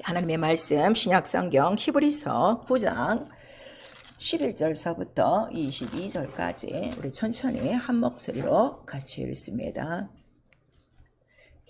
하나님의 말씀 신약성경 히브리서 9장 11절서부터 22절까지 우리 천천히 한 목소리로 같이 읽습니다.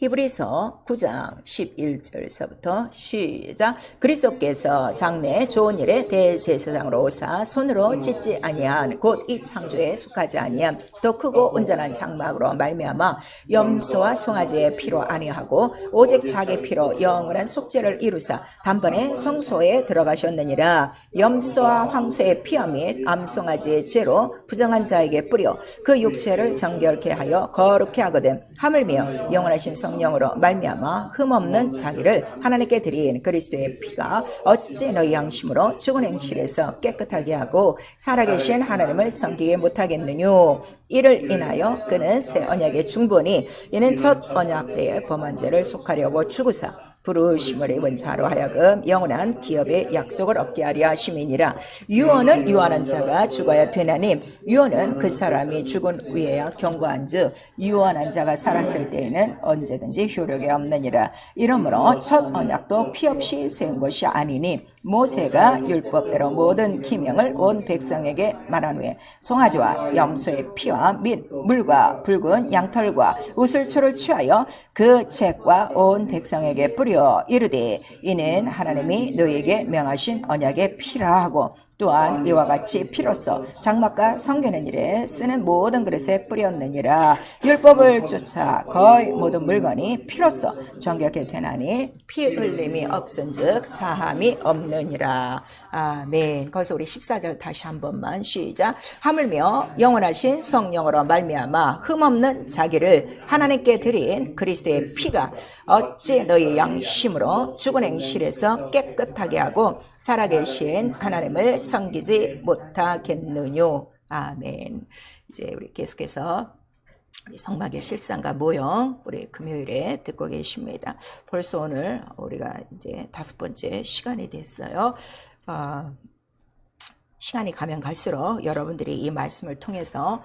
히브리서 9장 11절서부터 시작. 그리스도께서 장래 좋은 일에 대제사장으로 오사 손으로 찢지 아니한 곧 이 창조에 속하지 아니한 더 크고 온전한 장막으로 말미암아 염소와 송아지의 피로 아니하고 오직 자기 피로 영원한 속죄를 이루사 단번에 성소에 들어가셨느니라. 염소와 황소의 피와 및 암송아지의 죄로 부정한 자에게 뿌려 그 육체를 정결케 하여 거룩케 하거든 하물며 영원하신 성령으로 말미암아 흠없는 자기를 하나님께 드린 그리스도의 피가 어찌 너희 양심으로 죽은 행실에서 깨끗하게 하고 살아계신 하나님을 섬기게 못하겠느뇨. 이를 인하여 그는 새 언약의 중보니 이는 첫 언약 때의 범한 죄를 속하려고 죽으사 부르심을 입은 자로 하여금 영원한 기업의 약속을 얻게 하려 하심이니라. 유언은 유언한 자가 죽어야 되나니 유언은 그 사람이 죽은 후에야 경고한즉 유언한 자가 살았을 때에는 언제든지 효력이 없느니라. 이러므로 첫 언약도 피 없이 세운 것이 아니니 모세가 율법대로 모든 기명을 온 백성에게 말한 후에 송아지와 염소의 피와 및 물과 붉은 양털과 우슬초를 취하여 그 책과 온 백성에게 뿌려 이르되 이는 하나님이 너희에게 명하신 언약의 피라 하고 또한 이와 같이 피로써 장막과 성기는 일에 쓰는 모든 그릇에 뿌렸느니라. 율법을 쫓아 거의 모든 물건이 피로써 정결케 되나니 피 흘림이 없은즉 사함이 없느니라. 아멘. 거기서 우리 14절 다시 한 번만 시작. 하물며 영원하신 성령으로 말미암아 흠없는 자기를 하나님께 드린 그리스도의 피가 어찌 너희 양심으로 죽은 행실에서 깨끗하게 하고 살아계신 하나님을 섬기지 못하겠느뇨. 아멘. 이제 우리 계속해서 우리 성막의 실상과 모형 우리 금요일에 듣고 계십니다. 벌써 오늘 우리가 이제 5번째 시간이 됐어요. 시간이 가면 갈수록 여러분들이 이 말씀을 통해서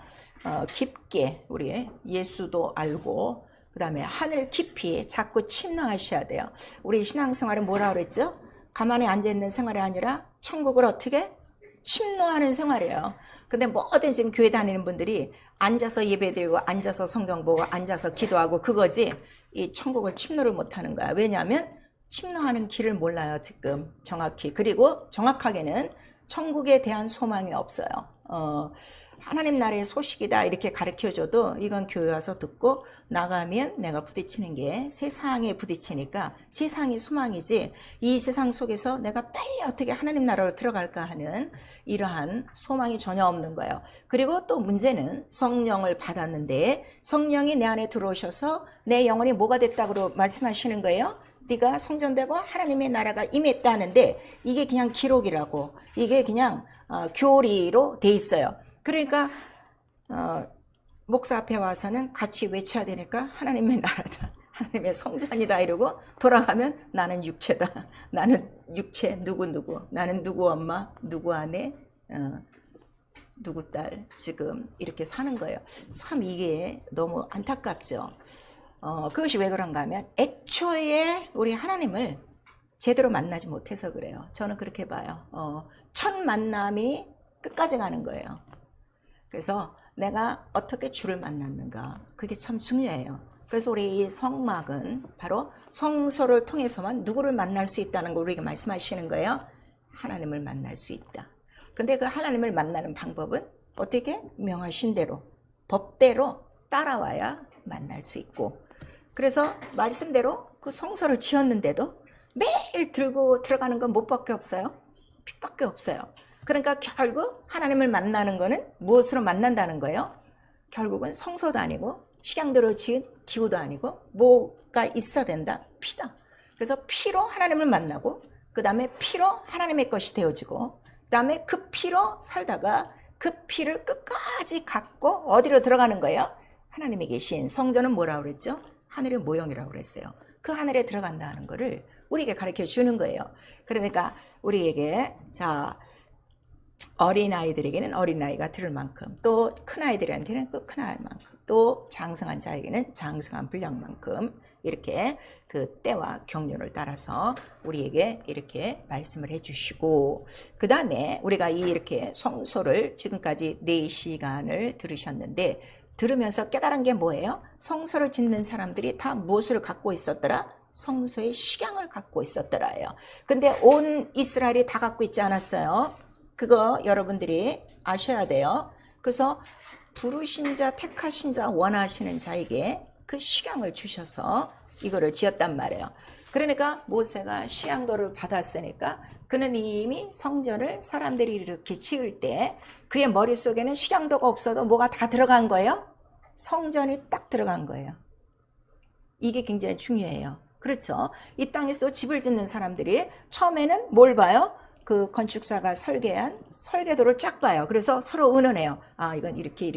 깊게 우리 예수도 알고 그 다음에 하늘 깊이 자꾸 침낭하셔야 돼요. 우리 신앙생활은 뭐라 그랬죠? 가만히 앉아있는 생활이 아니라 천국을 어떻게? 침노하는 생활이에요. 근데 뭐든 지금 교회 다니는 분들이 앉아서 예배드리고 앉아서 성경 보고 앉아서 기도하고 그거지 이 천국을 침노를 못하는 거야. 왜냐하면 침노하는 길을 몰라요 지금 정확히. 그리고 정확하게는 천국에 대한 소망이 없어요. 하나님 나라의 소식이다 이렇게 가르쳐줘도 이건 교회 와서 듣고 나가면 내가 부딪히는 게 세상에 부딪히니까 세상이 소망이지 이 세상 속에서 내가 빨리 어떻게 하나님 나라로 들어갈까 하는 이러한 소망이 전혀 없는 거예요. 그리고 또 문제는 성령을 받았는데 성령이 내 안에 들어오셔서 내 영혼이 뭐가 됐다고 말씀하시는 거예요. 네가 성전되고 하나님의 나라가 임했다는데 이게 그냥 기록이라고 이게 그냥 교리로 돼 있어요. 그러니까 목사 앞에 와서는 같이 외쳐야 되니까 하나님의 나라다 하나님의 성전이다 이러고 돌아가면 나는 육체다 나는 육체 누구 나는 누구 엄마 누구 아내 누구 딸 지금 이렇게 사는 거예요. 참 이게 너무 안타깝죠. 그것이 왜 그런가 하면 애초에 우리 하나님을 제대로 만나지 못해서 그래요. 저는 그렇게 봐요. 첫 만남이 끝까지 가는 거예요. 그래서 내가 어떻게 주를 만났는가 그게 참 중요해요. 그래서 우리 이 성막은 바로 성소를 통해서만 누구를 만날 수 있다는 걸 우리에게 말씀하시는 거예요. 하나님을 만날 수 있다. 근데 그 하나님을 만나는 방법은 어떻게? 명하신 대로 법대로 따라와야 만날 수 있고 그래서 말씀대로 그 성소를 지었는데도 매일 들고 들어가는 건 뭐밖에 없어요? 핏밖에 없어요. 그러니까 결국 하나님을 만나는 거는 무엇으로 만난다는 거예요? 결국은 성소도 아니고 식양대로 지은 기구도 아니고 뭐가 있어야 된다? 피다. 그래서 피로 하나님을 만나고 그 다음에 피로 하나님의 것이 되어지고 그 다음에 그 피로 살다가 그 피를 끝까지 갖고 어디로 들어가는 거예요? 하나님이 계신 성전은 뭐라고 그랬죠? 하늘의 모형이라고 그랬어요. 그 하늘에 들어간다는 거를 우리에게 가르쳐 주는 거예요. 그러니까 우리에게 자 어린아이들에게는 어린아이가 들을 만큼 또 큰아이들한테는 그 큰아이만큼 또 장성한 자에게는 장성한 분량만큼 이렇게 그 때와 경륜을 따라서 우리에게 이렇게 말씀을 해주시고, 그 다음에 우리가 이렇게 성소를 지금까지 4시간을 들으셨는데, 들으면서 깨달은 게 뭐예요? 성소를 짓는 사람들이 다 무엇을 갖고 있었더라? 성소의 식양을 갖고 있었더라요. 근데 온 이스라엘이 다 갖고 있지 않았어요. 그거 여러분들이 아셔야 돼요. 그래서 부르신 자, 택하신 자, 원하시는 자에게 그 식양을 주셔서 이거를 지었단 말이에요. 그러니까 모세가 식양도를 받았으니까 그는 이미 성전을 사람들이 이렇게 지을 때 그의 머릿속에는 식양도가 없어도 뭐가 다 들어간 거예요? 성전이 딱 들어간 거예요. 이게 굉장히 중요해요. 그렇죠? 이 땅에서 집을 짓는 사람들이 처음에는 뭘 봐요? 그 건축사가 설계한 설계도를 쫙 봐요. 그래서 서로 의논해요. 아, 이건 이렇게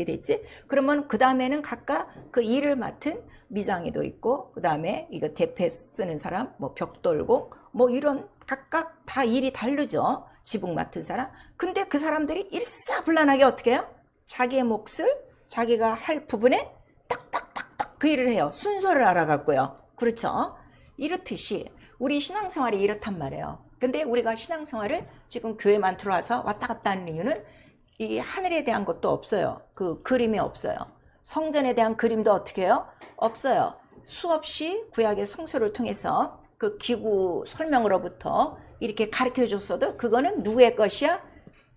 됐지? 그러면 그 다음에는 각각 그 일을 맡은 미장이도 있고, 그 다음에 이거 대패 쓰는 사람, 뭐 벽돌공, 뭐 이런 각각 다 일이 다르죠. 지붕 맡은 사람. 근데 그 사람들이 일사불란하게 어떻게 해요? 자기의 몫을 자기가 할 부분에 딱딱딱딱 그 일을 해요. 순서를 알아갖고요. 그렇죠? 이렇듯이 우리 신앙생활이 이렇단 말이에요. 근데 우리가 신앙생활을 지금 교회만 들어와서 왔다 갔다 하는 이유는 이 하늘에 대한 것도 없어요. 그 그림이 없어요. 성전에 대한 그림도 어떻게 해요? 없어요. 수없이 구약의 성서를 통해서 그 기구 설명으로부터 이렇게 가르쳐 줬어도 그거는 누구의 것이야?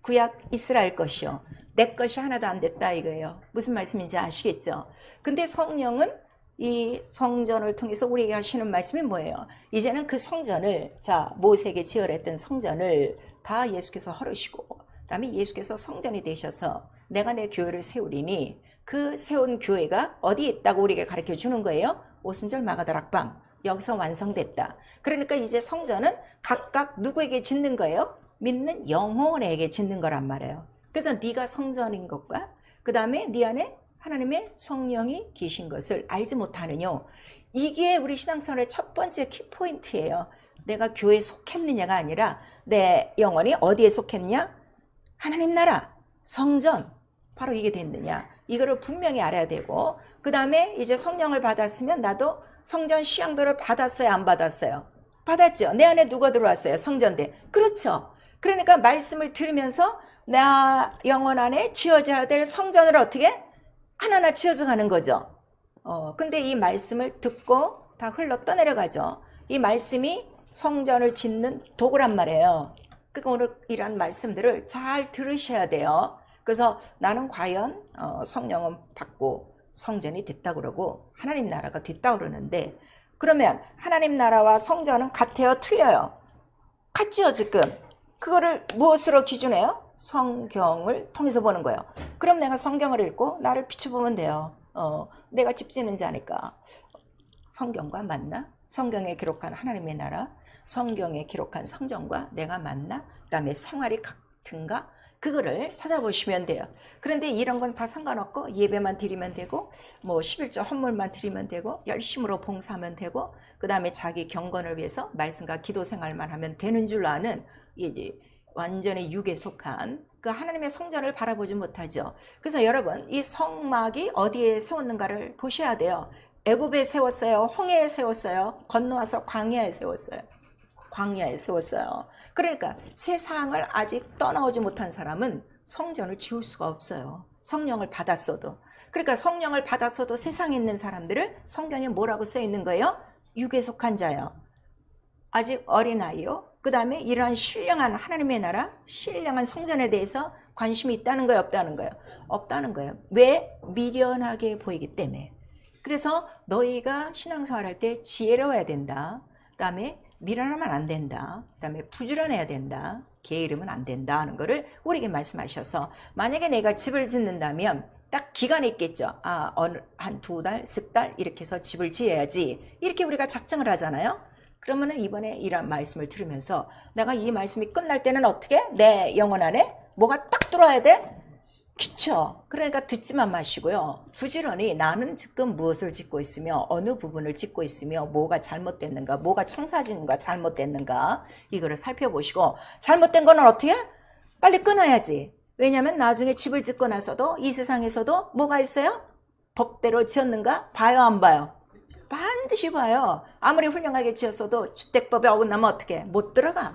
구약 이스라엘 것이요. 내 것이 하나도 안 됐다 이거예요. 무슨 말씀인지 아시겠죠? 근데 성령은 이 성전을 통해서 우리에게 하시는 말씀이 뭐예요? 이제는 그 성전을, 자, 모세에게 지어냈던 성전을 다 예수께서 헐으시고, 그 다음에 예수께서 성전이 되셔서 내가 내 교회를 세우리니 그 세운 교회가 어디에 있다고 우리에게 가르쳐 주는 거예요? 오순절 마가다락방. 여기서 완성됐다. 그러니까 이제 성전은 각각 누구에게 짓는 거예요? 믿는 영혼에게 짓는 거란 말이에요. 그래서 네가 성전인 것과 그 다음에 네 안에 하나님의 성령이 계신 것을 알지 못하느냐. 이게 우리 신앙생활의 첫 번째 키포인트예요. 내가 교회에 속했느냐가 아니라 내 영혼이 어디에 속했냐? 하나님 나라, 성전, 바로 이게 됐느냐. 이거를 분명히 알아야 되고, 그 다음에 이제 성령을 받았으면 나도 성전 시향도를 받았어요, 안 받았어요? 받았죠. 내 안에 누가 들어왔어요? 성전대. 그렇죠. 그러니까 말씀을 들으면서 나 영혼 안에 지어져야 될 성전을 어떻게? 하나하나 지어져 가는 거죠. 근데 이 말씀을 듣고 다 흘러 떠내려가죠. 이 말씀이 성전을 짓는 도구란 말이에요. 그러니까 오늘 이런 말씀들을 잘 들으셔야 돼요. 그래서 나는 과연 성령은 받고 성전이 됐다 그러고 하나님 나라가 됐다 그러는데, 그러면 하나님 나라와 성전은 같아요, 틀려요? 같지요 지금. 그거를 무엇으로 기준해요? 성경을 통해서 보는 거예요. 그럼 내가 성경을 읽고 나를 비춰보면 돼요. 내가 집 짓는 자니까 성경과 맞나? 성경에 기록한 하나님의 나라, 성경에 기록한 성전과 내가 맞나? 그 다음에 생활이 같은가? 그거를 찾아보시면 돼요. 그런데 이런 건 다 상관없고 예배만 드리면 되고, 뭐 11조 헌물만 드리면 되고, 열심으로 봉사하면 되고, 그 다음에 자기 경건을 위해서 말씀과 기도 생활만 하면 되는 줄 아는 이제 완전히 육에 속한 그 하나님의 성전을 바라보지 못하죠. 그래서 여러분, 이 성막이 어디에 세웠는가를 보셔야 돼요. 애굽에 세웠어요? 홍해에 세웠어요? 건너와서 광야에 세웠어요? 광야에 세웠어요. 그러니까 세상을 아직 떠나오지 못한 사람은 성전을 지을 수가 없어요. 성령을 받았어도. 그러니까 성령을 받았어도 세상에 있는 사람들을 성경에 뭐라고 써 있는 거예요? 육에 속한 자요. 아직 어린아이요. 그 다음에 이러한 신령한 하나님의 나라, 신령한 성전에 대해서 관심이 있다는 거예요, 없다는 거예요? 없다는 거예요. 왜? 미련하게 보이기 때문에. 그래서 너희가 신앙생활할 때 지혜로워야 된다. 그 다음에 미련하면 안 된다. 그 다음에 부지런해야 된다. 게으르면 안 된다 하는 거를 우리에게 말씀하셔서, 만약에 내가 집을 짓는다면 딱 기간이 있겠죠. 아, 어느 한 2달, 10달 이렇게 해서 집을 지어야지. 이렇게 우리가 작정을 하잖아요. 그러면은 이번에 이런 말씀을 들으면서 내가 이 말씀이 끝날 때는 어떻게? 내 영혼 안에 뭐가 딱 들어와야 돼? 그쵸? 그러니까 듣지만 마시고요. 부지런히 나는 지금 무엇을 짓고 있으며 어느 부분을 짓고 있으며 뭐가 잘못됐는가, 뭐가 청사진인가 잘못됐는가, 이거를 살펴보시고, 잘못된 거는 어떻게? 빨리 끊어야지. 왜냐하면 나중에 집을 짓고 나서도 이 세상에서도 뭐가 있어요? 법대로 지었는가? 봐요, 안 봐요? 반드시 봐요. 아무리 훌륭하게 지었어도 주택법에 어긋나면 어떻게? 못 들어가.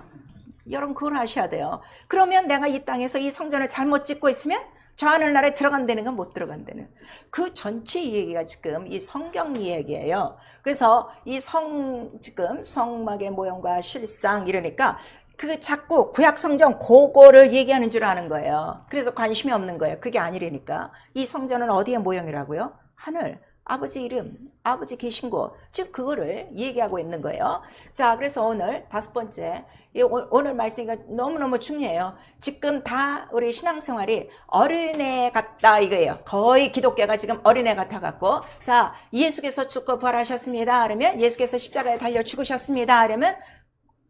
여러분 그걸 아셔야 돼요. 그러면 내가 이 땅에서 이 성전을 잘못 짓고 있으면 저 하늘나라에 들어간다는 건 못 들어간다는 그 전체 이야기가 지금 이 성경 이야기예요. 그래서 이 지금 성막의 모형과 실상 이러니까 그 자꾸 구약 성경 그거를 얘기하는 줄 아는 거예요. 그래서 관심이 없는 거예요. 그게 아니라니까. 이 성전은 어디의 모형이라고요? 하늘, 아버지 이름, 아버지 계신 곳, 즉 그거를 얘기하고 있는 거예요. 자, 그래서 오늘 5번째, 오늘 말씀이 너무너무 중요해요. 지금 다 우리 신앙생활이 어린애 같다 이거예요. 거의 기독교가 지금 어린애 같아갖고, 자, 예수께서 죽고 부활하셨습니다. 그러면 예수께서 십자가에 달려 죽으셨습니다. 그러면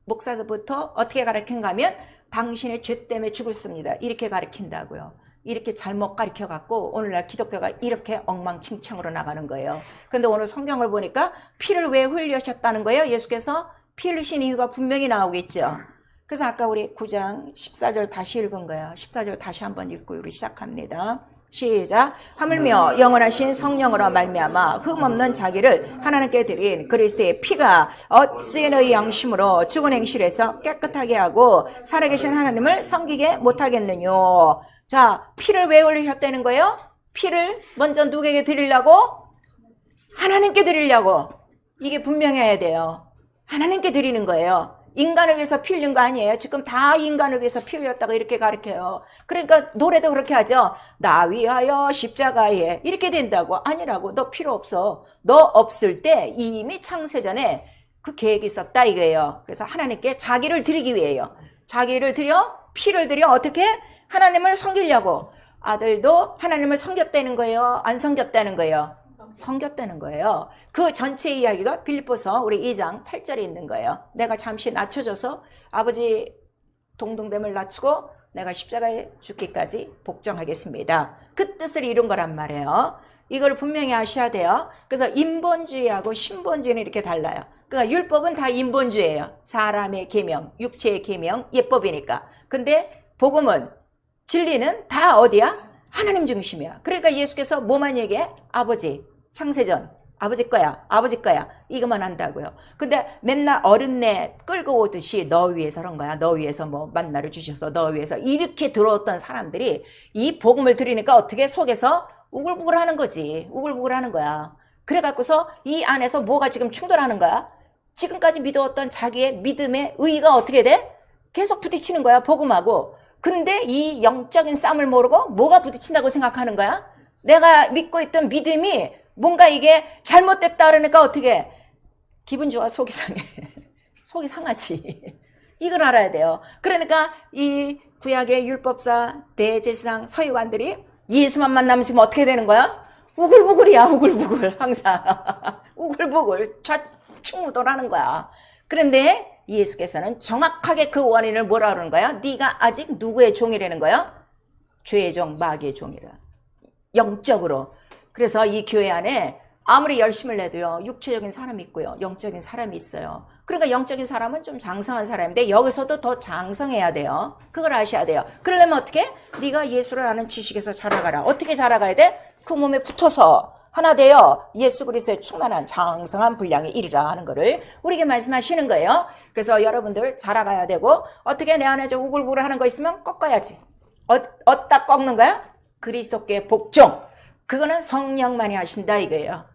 목사들부터 어떻게 가르친가 하면 당신의 죄 때문에 죽었습니다. 이렇게 가르친다고요. 이렇게 잘못 가르쳐갖고 오늘날 기독교가 이렇게 엉망진창으로 나가는 거예요. 근데 오늘 성경을 보니까 피를 왜 흘리셨다는 거예요? 예수께서 피 흘리신 이유가 분명히 나오겠죠. 그래서 아까 우리 9장 14절 다시 읽은 거예요. 14절 다시 한번 읽고 우리 시작합니다. 시작. 하물며 영원하신 성령으로 말미암아 흠없는 자기를 하나님께 드린 그리스도의 피가 어찌 너희 양심으로 죽은 행실에서 깨끗하게 하고 살아계신 하나님을 섬기게 못하겠느뇨. 자, 피를 왜 흘리셨다는 거예요? 피를 먼저 누구에게 드리려고? 하나님께 드리려고. 이게 분명해야 돼요. 하나님께 드리는 거예요. 인간을 위해서 피 흘린 거 아니에요. 지금 다 인간을 위해서 피 흘렸다고 이렇게 가르쳐요. 그러니까 노래도 그렇게 하죠. 나 위하여 십자가에 이렇게 된다고. 아니라고. 너 필요 없어. 너 없을 때 이미 창세전에 그 계획이 있었다 이거예요. 그래서 하나님께 자기를 드리기 위해요. 자기를 드려, 피를 드려 어떻게? 하나님을 섬기려고. 아들도 하나님을 섬겼다는 거예요? 안 섬겼다는 거예요? 섬겼다는 거예요. 그 전체 이야기가 빌립보서 우리 2장 8절에 있는 거예요. 내가 잠시 낮춰줘서 아버지 동등됨을 낮추고 내가 십자가에 죽기까지 복종하겠습니다. 그 뜻을 이룬 거란 말이에요. 이걸 분명히 아셔야 돼요. 그래서 인본주의하고 신본주의는 이렇게 달라요. 그러니까 율법은 다 인본주의예요. 사람의 계명, 육체의 계명, 예법이니까. 근데 복음은 진리는 다 어디야? 하나님 중심이야. 그러니까 예수께서 뭐만 얘기해? 아버지, 창세전, 아버지 거야, 아버지 거야. 이것만 한다고요. 근데 맨날 어른네 끌고 오듯이 너 위해서 그런 거야. 너 위해서 뭐 만나를 주셔서 너 위해서 이렇게 들어왔던 사람들이 이 복음을 들으니까 어떻게 속에서 우글부글 하는 거지. 우글부글 하는 거야. 그래갖고서 이 안에서 뭐가 지금 충돌하는 거야? 지금까지 믿어왔던 자기의 믿음의 의의가 어떻게 돼? 계속 부딪히는 거야, 복음하고. 근데 이 영적인 싸움을 모르고 뭐가 부딪힌다고 생각하는 거야? 내가 믿고 있던 믿음이 뭔가 이게 잘못됐다 그러니까 어떻게? 기분 좋아, 속이 상해. 속이 상하지. 이걸 알아야 돼요. 그러니까 이 구약의 율법사, 대제사장, 서기관들이 예수만 만나면 지금 어떻게 되는 거야? 우글부글이야, 우글부글. 항상. 우글부글. 좌충우돌하는 거야. 그런데 예수께서는 정확하게 그 원인을 뭐라 그러는 거야? 네가 아직 누구의 종이라는 거야? 죄의 종, 마귀의 종이라. 영적으로. 그래서 이 교회 안에 아무리 열심을 내도요, 육체적인 사람이 있고요, 영적인 사람이 있어요. 그러니까 영적인 사람은 좀 장성한 사람인데 여기서도 더 장성해야 돼요. 그걸 아셔야 돼요. 그러려면 어떻게? 네가 예수를 아는 지식에서 자라가라. 어떻게 자라가야 돼? 그 몸에 붙어서 하나 되어 예수 그리스도의 충만한 장성한 분량이 이르라 하는 거를 우리에게 말씀하시는 거예요. 그래서 여러분들 자라가야 되고, 어떻게 내 안에 저 우글우글 하는 거 있으면 꺾어야지. 어디다 꺾는 거야? 그리스도께 복종. 그거는 성령만이 하신다 이거예요.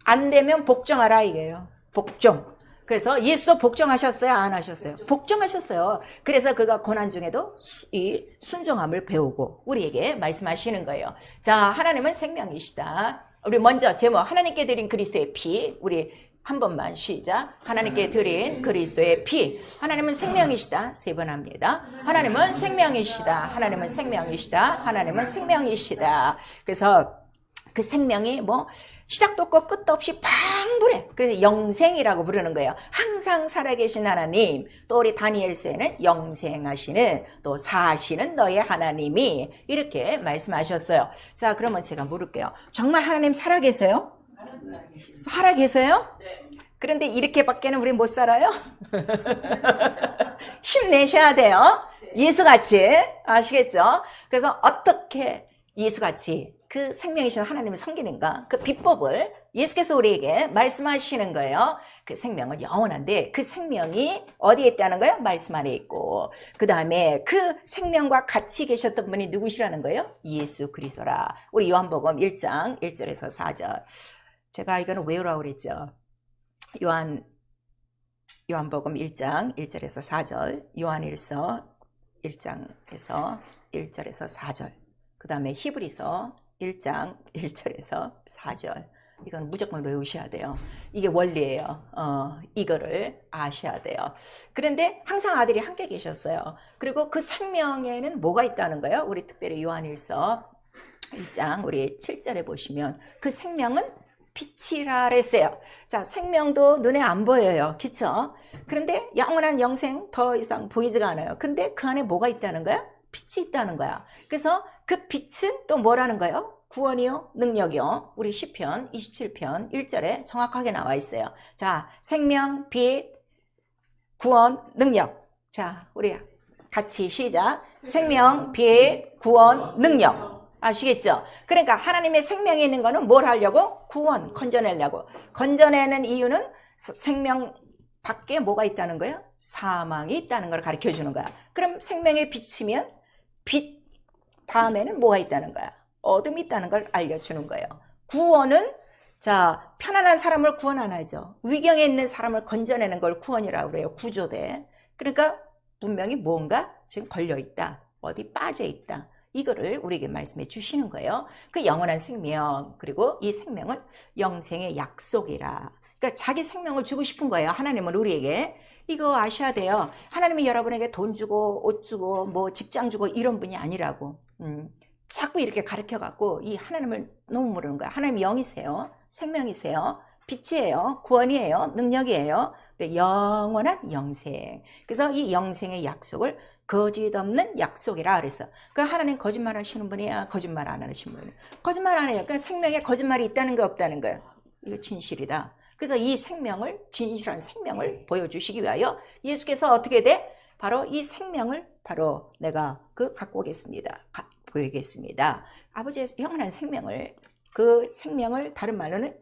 안 되면 복종하라 이거예요. 복종. 그래서 예수도 복종하셨어요? 안 하셨어요? 복종하셨어요. 그래서 그가 고난 중에도 이 순종함을 배우고 우리에게 말씀하시는 거예요. 자, 하나님은 생명이시다. 우리 먼저 제목, 하나님께 드린 그리스도의 피. 우리 한 번만 시작. 하나님께 드린 그리스도의 피. 하나님은 생명이시다. 3번 합니다. 하나님은 생명이시다. 하나님은 생명이시다. 하나님은 생명이시다. 그래서 그 생명이 뭐 시작도 없고 끝도 없이 방불해. 그래서 영생이라고 부르는 거예요. 항상 살아계신 하나님. 또 우리 다니엘서에는 영생하시는, 또 사시는 너의 하나님이 이렇게 말씀하셨어요. 자, 그러면 제가 물을게요. 정말 하나님 살아계세요? 살아계세요? 그런데 이렇게밖에는 우리 못 살아요? 힘내셔야 돼요. 예수같이. 아시겠죠? 그래서 어떻게 예수같이 그 생명이신 하나님을 섬기는가, 그 비법을 예수께서 우리에게 말씀하시는 거예요. 그 생명은 영원한데 그 생명이 어디에 있다는 거예요? 말씀 안에 있고, 그 다음에 그 생명과 같이 계셨던 분이 누구시라는 거예요? 예수 그리스도라. 우리 요한복음 1장 1절에서 4절. 제가 이거는 외우라고 그랬죠. 요한복음 1장 1절에서 4절, 요한일서 1장에서 1절에서 4절, 그 다음에 히브리서 1장 1절에서 4절. 이건 무조건 외우셔야 돼요. 이게 원리예요. 이거를 아셔야 돼요. 그런데 항상 아들이 함께 계셨어요. 그리고 그 생명에는 뭐가 있다는 거예요? 우리 특별히 요한일서 1장 우리 7절에 보시면 그 생명은 빛이라 그랬어요. 자, 생명도 눈에 안 보여요. 그쵸? 그런데 영원한 영생 더 이상 보이지가 않아요. 근데 그 안에 뭐가 있다는 거야? 빛이 있다는 거야. 그래서 그 빛은 또 뭐라는 거예요? 구원이요, 능력이요. 우리 시편 27편 1절에 정확하게 나와 있어요. 자, 생명, 빛, 구원, 능력. 자, 우리 같이 시작. 생명, 빛, 구원, 능력. 아시겠죠? 그러니까 하나님의 생명에 있는 거는 뭘 하려고? 구원, 건져내려고. 건져내는 이유는 생명 밖에 뭐가 있다는 거예요? 사망이 있다는 걸 가르쳐 주는 거야. 그럼 생명에 비치면 빛 다음에는 뭐가 있다는 거야? 어둠이 있다는 걸 알려주는 거예요. 구원은 자, 편안한 사람을 구원 안 하죠. 위경에 있는 사람을 건져내는 걸 구원이라고 그래요. 구조대. 그러니까 분명히 무언가 지금 걸려있다. 어디 빠져있다. 이거를 우리에게 말씀해 주시는 거예요. 그 영원한 생명, 그리고 이 생명은 영생의 약속이라. 그러니까 자기 생명을 주고 싶은 거예요. 하나님은 우리에게. 이거 아셔야 돼요. 하나님이 여러분에게 돈 주고 옷 주고 뭐 직장 주고 이런 분이 아니라고. 자꾸 이렇게 가르쳐갖고 이 하나님을 너무 모르는 거야. 하나님 영이세요. 생명이세요. 빛이에요. 구원이에요. 능력이에요. 영원한 영생. 그래서 이 영생의 약속을 거짓 없는 약속이라 그랬어. 그러니까 하나님 거짓말 하시는 분이야? 거짓말 안 하시는 분이야? 거짓말 안 해요. 그러니까 생명에 거짓말이 있다는 게 없다는 거예요. 이거 진실이다. 그래서 이 생명을, 진실한 생명을 보여주시기 위하여 예수께서 어떻게 돼? 바로 이 생명을 바로 내가 갖고 오겠습니다. 보이겠습니다. 아버지의 영원한 생명을, 그 생명을 다른 말로는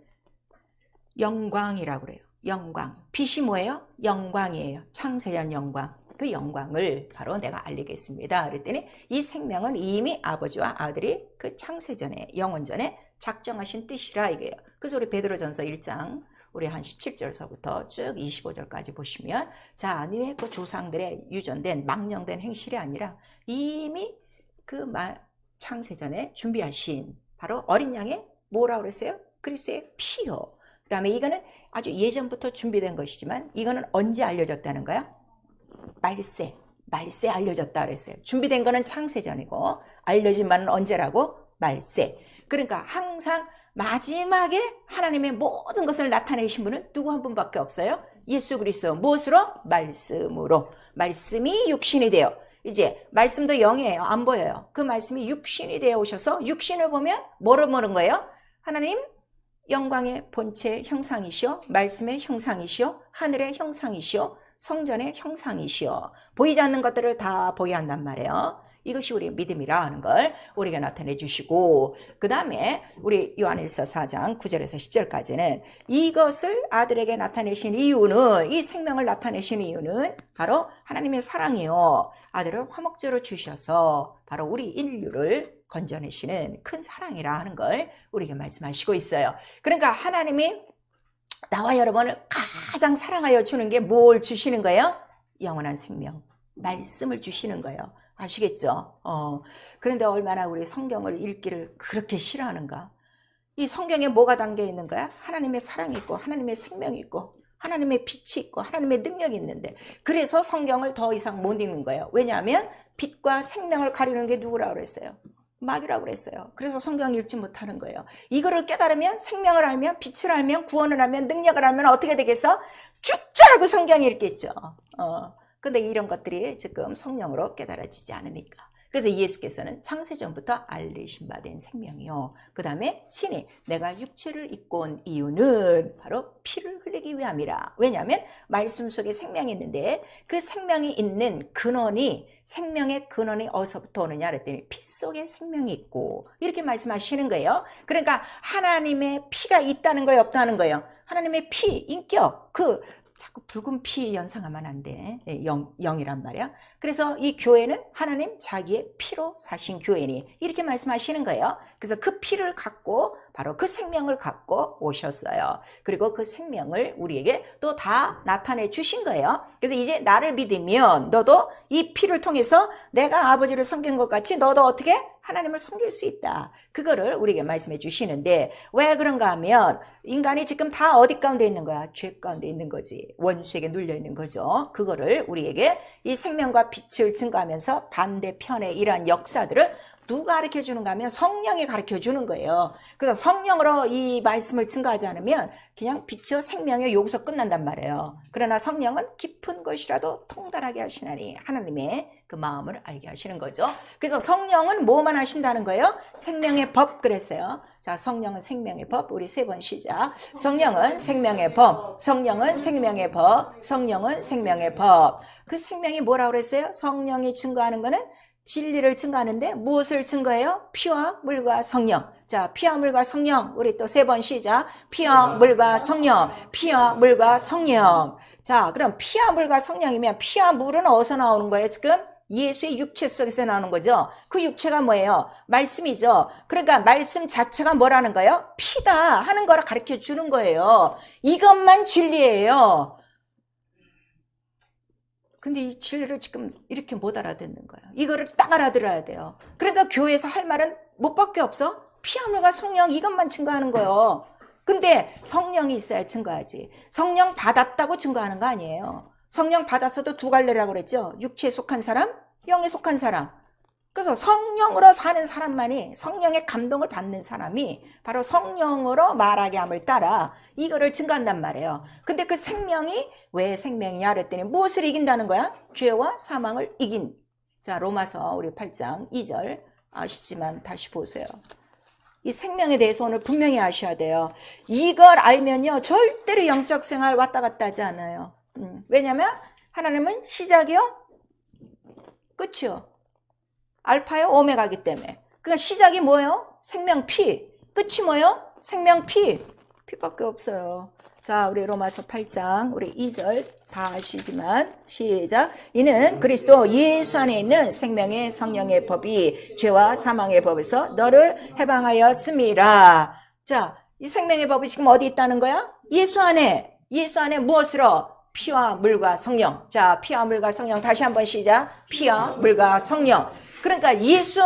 영광이라고 그래요. 영광. 빛이 뭐예요? 영광이에요. 창세전 영광. 그 영광을 바로 내가 알리겠습니다. 그랬더니 이 생명은 이미 아버지와 아들이 그 창세전에, 영원전에 작정하신 뜻이라 이게요. 그래서 우리 베드로전서 1장 우리 한 17절서부터 쭉 25절까지 보시면, 자, 니네 그 조상들의 유전된 망령된 행실이 아니라 이미 그 창세전에 준비하신 바로 어린 양의 뭐라고 그랬어요? 그리스도의 피요. 그 다음에 이거는 아주 예전부터 준비된 것이지만 이거는 언제 알려졌다는 거야? 말세 알려졌다 그랬어요. 준비된 거는 창세전이고 알려진 바는 언제라고? 말세. 그러니까 항상 마지막에 하나님의 모든 것을 나타내신 분은 누구 한 분밖에 없어요? 예수 그리스도. 무엇으로? 말씀으로. 말씀이 육신이 되어, 이제 말씀도 영이에요. 안 보여요. 그 말씀이 육신이 되어 오셔서 육신을 보면 뭐를 보는 거예요? 하나님 영광의 본체 형상이시오, 말씀의 형상이시오, 하늘의 형상이시오, 성전의 형상이시오. 보이지 않는 것들을 다 보게 한단 말이에요. 이것이 우리의 믿음이라 하는 걸 우리가 나타내 주시고, 그 다음에 우리 요한일서 4장 9절에서 10절까지는 이것을 아들에게 나타내신 이유는, 이 생명을 나타내신 이유는 바로 하나님의 사랑이요. 아들을 화목제로 주셔서 바로 우리 인류를 건져내시는 큰 사랑이라 하는 걸 우리에게 말씀하시고 있어요. 그러니까 하나님이 나와 여러분을 가장 사랑하여 주는 게 뭘 주시는 거예요? 영원한 생명, 말씀을 주시는 거예요. 아시겠죠? 그런데 얼마나 우리 성경을 읽기를 그렇게 싫어하는가? 이 성경에 뭐가 담겨 있는 거야? 하나님의 사랑이 있고, 하나님의 생명이 있고, 하나님의 빛이 있고, 하나님의 능력이 있는데, 그래서 성경을 더 이상 못 읽는 거예요. 왜냐하면 빛과 생명을 가리는 게 누구라고 그랬어요? 마귀라고 그랬어요. 그래서 성경 읽지 못하는 거예요. 이거를 깨달으면, 생명을 알면, 빛을 알면, 구원을 알면, 능력을 알면 어떻게 되겠어? 죽자라고 성경이 읽겠죠. 근데 이런 것들이 지금 성령으로 깨달아지지 않으니까. 그래서 예수께서는 창세전부터 알리신 바 된 생명이요. 그 다음에 친히 내가 육체를 입고 온 이유는 바로 피를 흘리기 위함이라. 왜냐하면 말씀 속에 생명이 있는데 그 생명이 있는 근원이 생명의 근원이 어디서부터 오느냐 그랬더니 피 속에 생명이 있고 이렇게 말씀하시는 거예요. 그러니까 하나님의 피가 있다는 거예요, 없다는 거예요? 하나님의 피, 인격, 자꾸 붉은 피 연상하면 안 돼. 영이란 말이야. 그래서 이 교회는 하나님 자기의 피로 사신 교회니 이렇게 말씀하시는 거예요. 그래서 그 피를 갖고 바로 그 생명을 갖고 오셨어요. 그리고 그 생명을 우리에게 또 다 나타내 주신 거예요. 그래서 이제 나를 믿으면 너도 이 피를 통해서 내가 아버지를 섬긴 것 같이 너도 어떻게 하나님을 섬길 수 있다. 그거를 우리에게 말씀해 주시는데 왜 그런가 하면 인간이 지금 다 어디 가운데 있는 거야? 죄 가운데 있는 거지. 원수에게 눌려 있는 거죠. 그거를 우리에게 이 생명과 빛을 증거하면서 반대편의 이러한 역사들을 누가 가르쳐 주는가 하면 성령이 가르쳐 주는 거예요. 그래서 성령으로 이 말씀을 증거하지 않으면 그냥 빛이요 생명이 여기서 끝난단 말이에요. 그러나 성령은 깊은 것이라도 통달하게 하시나니 하나님의 그 마음을 알게 하시는 거죠. 그래서 성령은 뭐만 하신다는 거예요? 생명의 법 그랬어요. 자, 성령은 생명의 법. 우리 3번 시작. 성령은 생명의 법. 성령은 생명의 법. 성령은 생명의 법. 그 생명이 뭐라고 그랬어요? 성령이 증거하는 거는 진리를 증거하는데 무엇을 증거해요? 피와 물과 성령. 자, 피와 물과 성령. 우리 또 3번 시작. 피와 물과 성령. 피와 물과 성령. 자, 그럼 피와 물과 성령이면 피와 물은 어디서 나오는 거예요, 지금? 예수의 육체 속에서 나오는 거죠. 그 육체가 뭐예요? 말씀이죠. 그러니까 말씀 자체가 뭐라는 거예요? 피다 하는 거를 가르쳐 주는 거예요. 이것만 진리예요. 근데 이 진리를 지금 이렇게 못 알아듣는 거예요. 이거를 딱 알아들어야 돼요. 그러니까 교회에서 할 말은 뭐밖에 없어? 피와 물과 성령 이것만 증거하는 거예요. 근데 성령이 있어야 증거하지. 성령 받았다고 증거하는 거 아니에요. 성령 받았어도 두 갈래라고 그랬죠. 육체에 속한 사람, 영에 속한 사람. 그래서 성령으로 사는 사람만이 성령의 감동을 받는 사람이 바로 성령으로 말하게 함을 따라 이거를 증거한단 말이에요. 근데 그 생명이 왜 생명이냐 그랬더니 무엇을 이긴다는 거야? 죄와 사망을 이긴. 자, 로마서 우리 8장 2절 아시지만 다시 보세요. 이 생명에 대해서 오늘 분명히 아셔야 돼요. 이걸 알면요 절대로 영적 생활 왔다 갔다 하지 않아요. 왜냐면 하나님은 시작이요 끝이요 알파요 오메가이기 때문에. 그러니까 시작이 뭐예요? 생명 피. 끝이 뭐예요? 생명 피. 피밖에 없어요. 자, 우리 로마서 8장 우리 2절 다 아시지만 시작. 이는 그리스도 예수 안에 있는 생명의 성령의 법이 죄와 사망의 법에서 너를 해방하였음이라. 자, 이 생명의 법이 지금 어디 있다는 거야? 예수 안에. 예수 안에 무엇으로? 피와 물과 성령. 자, 피와 물과 성령 다시 한번 시작. 피와 물과 성령. 그러니까 예수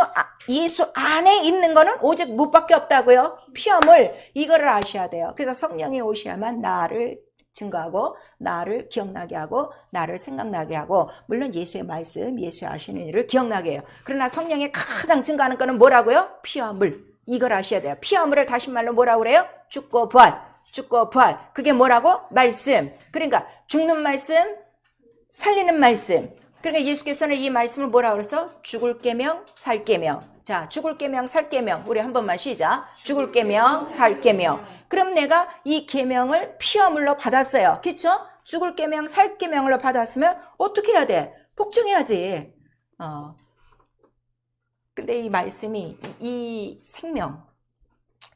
안에 있는 거는 오직 무밖에 없다고요. 피와 물. 이거를 아셔야 돼요. 그래서 성령이 오셔야만 나를 증거하고 나를 기억나게 하고 나를 생각나게 하고 물론 예수의 말씀, 예수의 하시는 일을 기억나게 해요. 그러나 성령이 가장 증거하는 거는 뭐라고요? 피와 물. 이걸 아셔야 돼요. 피와 물을 다시 말로 뭐라고 그래요? 죽고 부활. 죽고 부활. 그게 뭐라고? 말씀. 그러니까 죽는 말씀, 살리는 말씀. 그러니까 예수께서는 이 말씀을 뭐라고 그래서? 죽을 계명, 살 계명. 자, 죽을 계명, 살 계명. 우리 한 번만 시작. 죽을 계명, 살 계명. 그럼 내가 이 계명을 피와 물로 받았어요. 그렇죠? 죽을 계명, 살 계명으로 받았으면 어떻게 해야 돼? 복종해야지. 근데 이 말씀이 이 생명,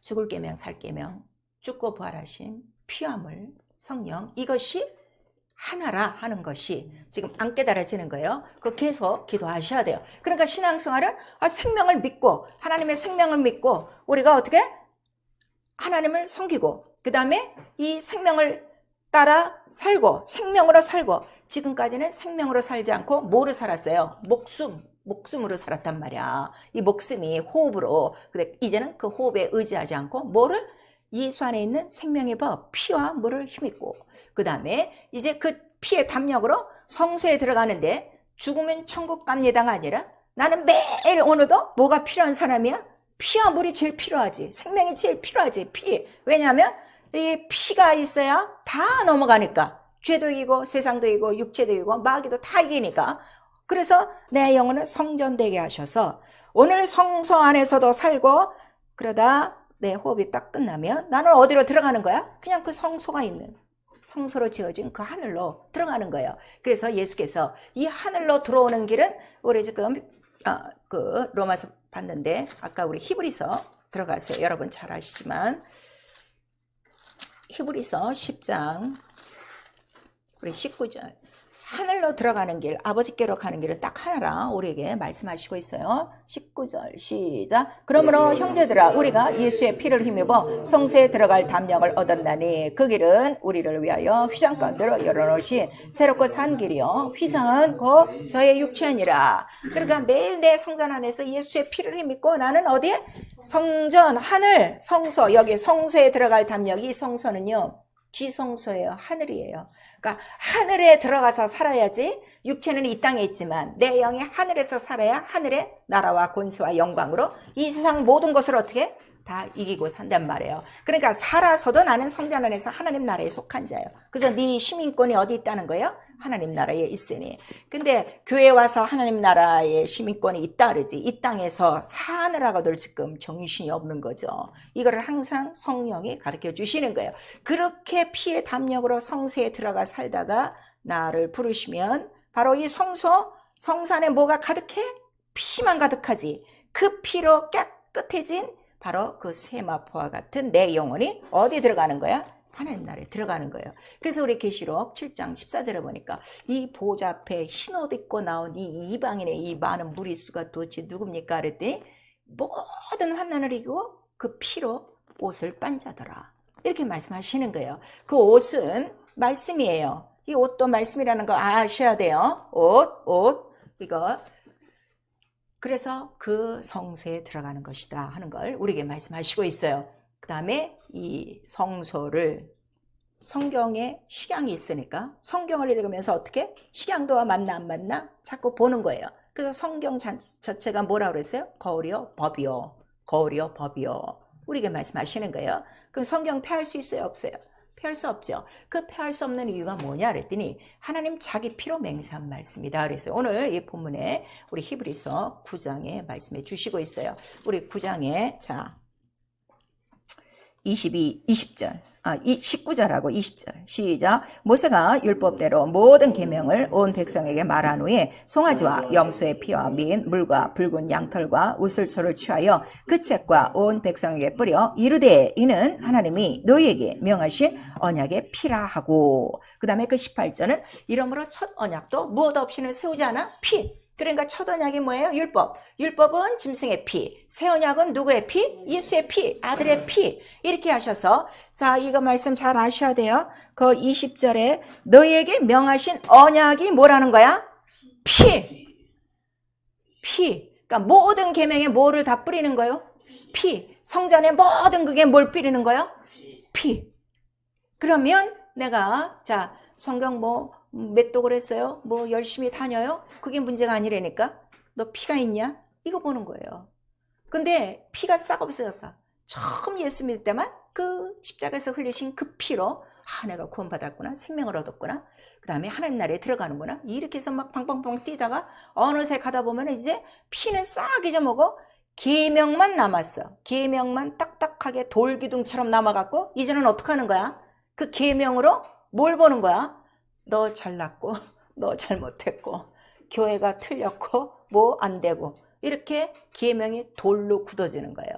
죽을 계명, 살 계명, 죽고 부활하신 피와 물, 성령 이것이 하나라 하는 것이 지금 안 깨달아지는 거예요. 그 계속 기도하셔야 돼요. 그러니까 신앙생활은 생명을 믿고 하나님의 생명을 믿고 우리가 어떻게 하나님을 섬기고 그 다음에 이 생명을 따라 살고 생명으로 살고 지금까지는 생명으로 살지 않고 뭐로 살았어요? 목숨으로 살았단 말이야. 이 목숨이 호흡으로. 근데 이제는 그 호흡에 의지하지 않고 뭐를? 예수 안에 있는 생명의 법, 피와 물을 힘입고 그 다음에 이제 그 피의 담력으로 성소에 들어가는데 죽으면 천국 갑니다가 아니라 나는 매일 오늘도 뭐가 필요한 사람이야? 피와 물이 제일 필요하지. 생명이 제일 필요하지. 피. 왜냐하면 이 피가 있어야 다 넘어가니까. 죄도 이기고 세상도 이기고 육체도 이기고 마귀도 다 이기니까 그래서 내 영혼을 성전되게 하셔서 오늘 성소 안에서도 살고 그러다 내 호흡이 딱 끝나면 나는 어디로 들어가는 거야? 그냥 그 성소가 있는 성소로 지어진 그 하늘로 들어가는 거예요. 그래서 예수께서 이 하늘로 들어오는 길은 우리 지금 그 로마서 봤는데 아까 우리 히브리서 들어가세요. 여러분 잘 아시지만 히브리서 10장 우리 19절 하늘로 들어가는 길, 아버지께로 가는 길은 딱 하나라 우리에게 말씀하시고 있어요. 19절 시작. 그러므로 형제들아 우리가 예수의 피를 힘입어 성소에 들어갈 담력을 얻었나니 그 길은 우리를 위하여 휘장가운데로 열어놓으신 새롭고 산 길이요 휘장은 곧 저의 육체니라. 그러니까 매일 내 성전 안에서 예수의 피를 힘입고 나는 어디에? 성전, 하늘, 성소. 여기 성소에 들어갈 담력이 성소는요 지성소예요. 하늘이에요. 그러니까 하늘에 들어가서 살아야지 육체는 이 땅에 있지만 내 영이 하늘에서 살아야 하늘의 나라와 권세와 영광으로 이 세상 모든 것을 어떻게 다 이기고 산단 말이에요. 그러니까 살아서도 나는 성전 안에서 하나님 나라에 속한 자예요. 그래서 네 시민권이 어디 있다는 거예요? 하나님 나라에 있으니. 근데 교회 와서 하나님 나라의 시민권이 있다 그러지 이 땅에서 사느라고들 지금 정신이 없는 거죠. 이거를 항상 성령이 가르쳐 주시는 거예요. 그렇게 피의 담력으로 성소에 들어가 살다가 나를 부르시면 바로 이 성소 성산에 뭐가 가득해? 피만 가득하지. 그 피로 깨끗해진 바로 그 세마포와 같은 내 영혼이 어디 들어가는 거야? 하나님 나라에 들어가는 거예요. 그래서 우리 계시록 7장 14절에 보니까 이 보좌 앞에 흰 옷 입고 나온 이 이방인의 이 많은 무리수가 도대체 누굽니까? 그랬더니 모든 환난을 이기고 그 피로 옷을 빤자더라. 이렇게 말씀하시는 거예요. 그 옷은 말씀이에요. 이 옷도 말씀이라는 거 아셔야 돼요. 옷 이거. 그래서 그 성소에 들어가는 것이다 하는 걸 우리에게 말씀하시고 있어요. 그 다음에 이 성소를 성경에 식양이 있으니까 성경을 읽으면서 어떻게? 식양도와 맞나 안 맞나? 자꾸 보는 거예요. 그래서 성경 자체가 뭐라고 그랬어요? 거울이요 법이요. 거울이요 법이요. 우리에게 말씀하시는 거예요. 그럼 성경 폐할 수 있어요? 없어요? 폐할 수 없죠. 그 폐할 수 없는 이유가 뭐냐 그랬더니 하나님 자기 피로 맹세한 말씀이다 그랬어요. 오늘 이 본문에 우리 히브리서 9장에 말씀해 주시고 있어요. 우리 9장에 자 20절, 19절하고 20절 시작. 모세가 율법대로 모든 계명을 온 백성에게 말한 후에 송아지와 염소의 피와 민 물과 붉은 양털과 우슬초를 취하여 그 책과 온 백성에게 뿌려 이르되 이는 하나님이 너희에게 명하신 언약의 피라 하고 그 다음에 그 18절은 이러므로 첫 언약도 무엇 없이는 세우지 않아? 피. 그러니까 첫 언약이 뭐예요? 율법. 율법은 짐승의 피. 새 언약은 누구의 피? 예수의 피. 아들의 피. 이렇게 하셔서 자 이거 말씀 잘 아셔야 돼요. 그 20절에 너희에게 명하신 언약이 뭐라는 거야? 피. 피. 그러니까 모든 계명에 뭐를 다 뿌리는 거예요? 피. 성전에 모든 그게 뭘 뿌리는 거예요? 피. 그러면 내가 자 성경 몇 독을 했어요? 열심히 다녀요? 그게 문제가 아니라니까. 너 피가 있냐? 이거 보는 거예요. 근데 피가 싹 없어졌어. 처음 예수 믿을 때만 그 십자가에서 흘리신 그 피로 내가 구원받았구나. 생명을 얻었구나. 그 다음에 하나님 나라에 들어가는구나. 이렇게 해서 막 팡팡팡 뛰다가 어느새 가다 보면 이제 피는 싹 잊어먹어. 계명만 남았어. 계명만 딱딱하게 돌기둥처럼 남아갖고 이제는 어떻게 하는 거야? 그 계명으로 뭘 보는 거야? 너 잘났고 너 잘못했고 교회가 틀렸고 안 되고 이렇게 계명이 돌로 굳어지는 거예요.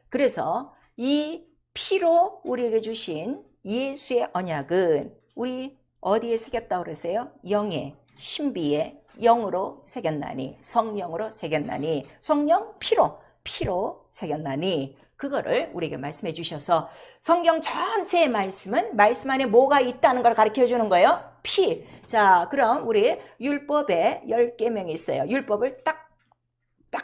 그래서 이 피로 우리에게 주신 예수의 언약은 우리 어디에 새겼다고 그러세요? 영에 신비에 영으로 새겼나니 성령으로 새겼나니 성령 피로 새겼나니 그거를 우리에게 말씀해 주셔서 성경 전체의 말씀은 말씀 안에 뭐가 있다는 걸 가르쳐 주는 거예요. 피. 자, 그럼 우리 율법에 10계명이 있어요. 율법을 딱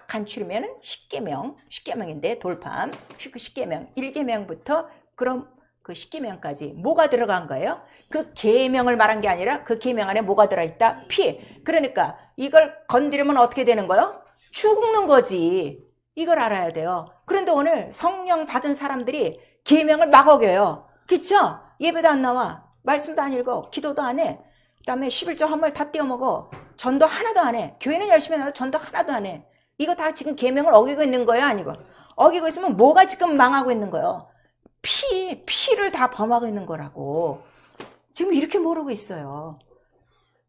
간추리면 10계명인데 돌판. 그 10계명, 1계명부터 그럼 그 10계명까지 뭐가 들어간 거예요? 그 계명을 말한 게 아니라 그 계명 안에 뭐가 들어있다? 피. 그러니까 이걸 건드리면 어떻게 되는 거예요? 죽는 거지. 이걸 알아야 돼요. 그런데 오늘 성령 받은 사람들이 계명을 막 어겨요. 그쵸? 예배도 안 나와. 말씀도 안 읽어. 기도도 안 해. 그 다음에 11조 헌물 다 떼어먹어. 전도 하나도 안 해. 교회는 열심히 해도 전도 하나도 안 해. 이거 다 지금 계명을 어기고 있는 거예요, 아니고? 어기고 있으면 뭐가 지금 망하고 있는 거예요? 피를 다 범하고 있는 거라고. 지금 이렇게 모르고 있어요.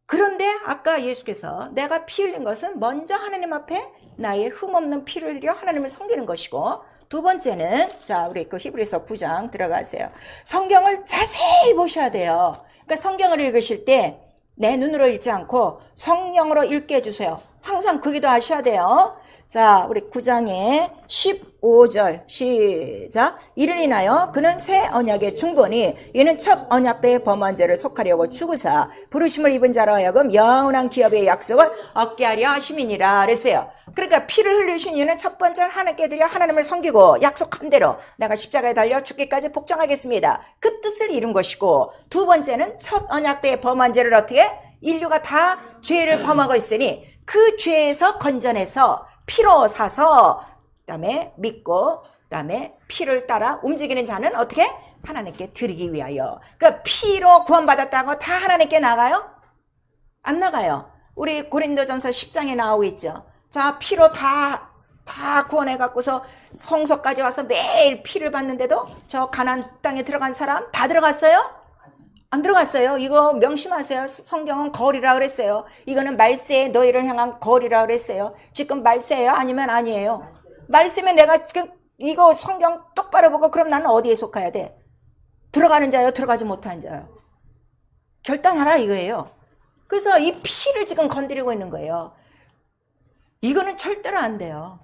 그런데 아까 예수께서 내가 피 흘린 것은 먼저 하나님 앞에 나의 흠없는 피를 들여 하나님을 섬기는 것이고, 두 번째는, 자, 우리 그 히브리서 9장 들어가세요. 성경을 자세히 보셔야 돼요. 그러니까 성경을 읽으실 때 내 눈으로 읽지 않고 성령으로 읽게 해주세요. 항상 그 기도 하셔야 돼요. 자, 우리 9장의 15절 시작. 이를 인하여 그는 새 언약의 중보니 이는 첫 언약 때의 범한 죄를 속하려고 죽으사 부르심을 입은 자로 하여금 영원한 기업의 약속을 얻게 하려 하심이니라 그랬어요. 그러니까 피를 흘리신 이유는 첫 번째는 하나님께 드려 하나님을 섬기고 약속한 대로 내가 십자가에 달려 죽기까지 복종하겠습니다. 그 뜻을 이룬 것이고, 두 번째는 첫 언약 때의 범한 죄를 어떻게? 인류가 다 죄를 범하고 있으니 그 죄에서 건져내서 피로 사서 그다음에 믿고 그다음에 피를 따라 움직이는 자는 어떻게? 하나님께 드리기 위하여. 그러니까 피로 구원받았다고 다 하나님께 나가요? 안 나가요. 우리 고린도전서 10장에 나오고 있죠. 자, 피로 다 구원해 갖고서 성소까지 와서 매일 피를 받는데도 저 가나안 땅에 들어간 사람 다 들어갔어요? 안 들어갔어요. 이거 명심하세요. 성경은 거리라 그랬어요. 이거는 말세에 너희를 향한 거리라 그랬어요. 지금 말세예요? 아니면 아니에요? 말세면 내가 지금 이거 성경 똑바로 보고 그럼 나는 어디에 속해야 돼? 들어가는 자요? 들어가지 못하는 자요? 결단하라 이거예요. 그래서 이 피를 지금 건드리고 있는 거예요. 이거는 절대로 안 돼요.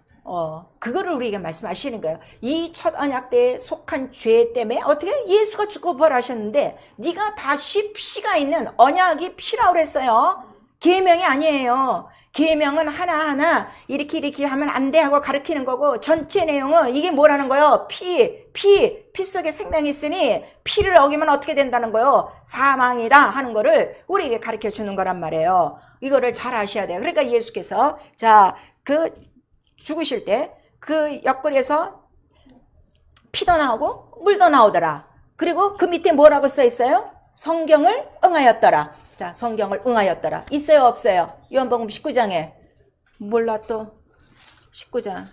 그거를 우리에게 말씀하시는 거예요. 이 첫 언약 때에 속한 죄 때문에 어떻게? 예수가 죽고 부활하셨는데 네가 다시 피가 있는 언약이 피라고 그랬어요. 계명이 아니에요. 계명은 하나하나 이렇게 하면 안 돼 하고 가르치는 거고, 전체 내용은 이게 뭐라는 거예요? 피 속에 생명이 있으니 피를 어기면 어떻게 된다는 거예요? 사망이다 하는 거를 우리에게 가르쳐 주는 거란 말이에요. 이거를 잘 아셔야 돼요. 그러니까 예수께서 그 죽으실 때 그 옆구리에서 피도 나오고 물도 나오더라. 그리고 그 밑에 뭐라고 써 있어요? 성경을 응하였더라. 자, 성경을 응하였더라. 있어요, 없어요? 요한복음 19장에. 몰라 또. 19장.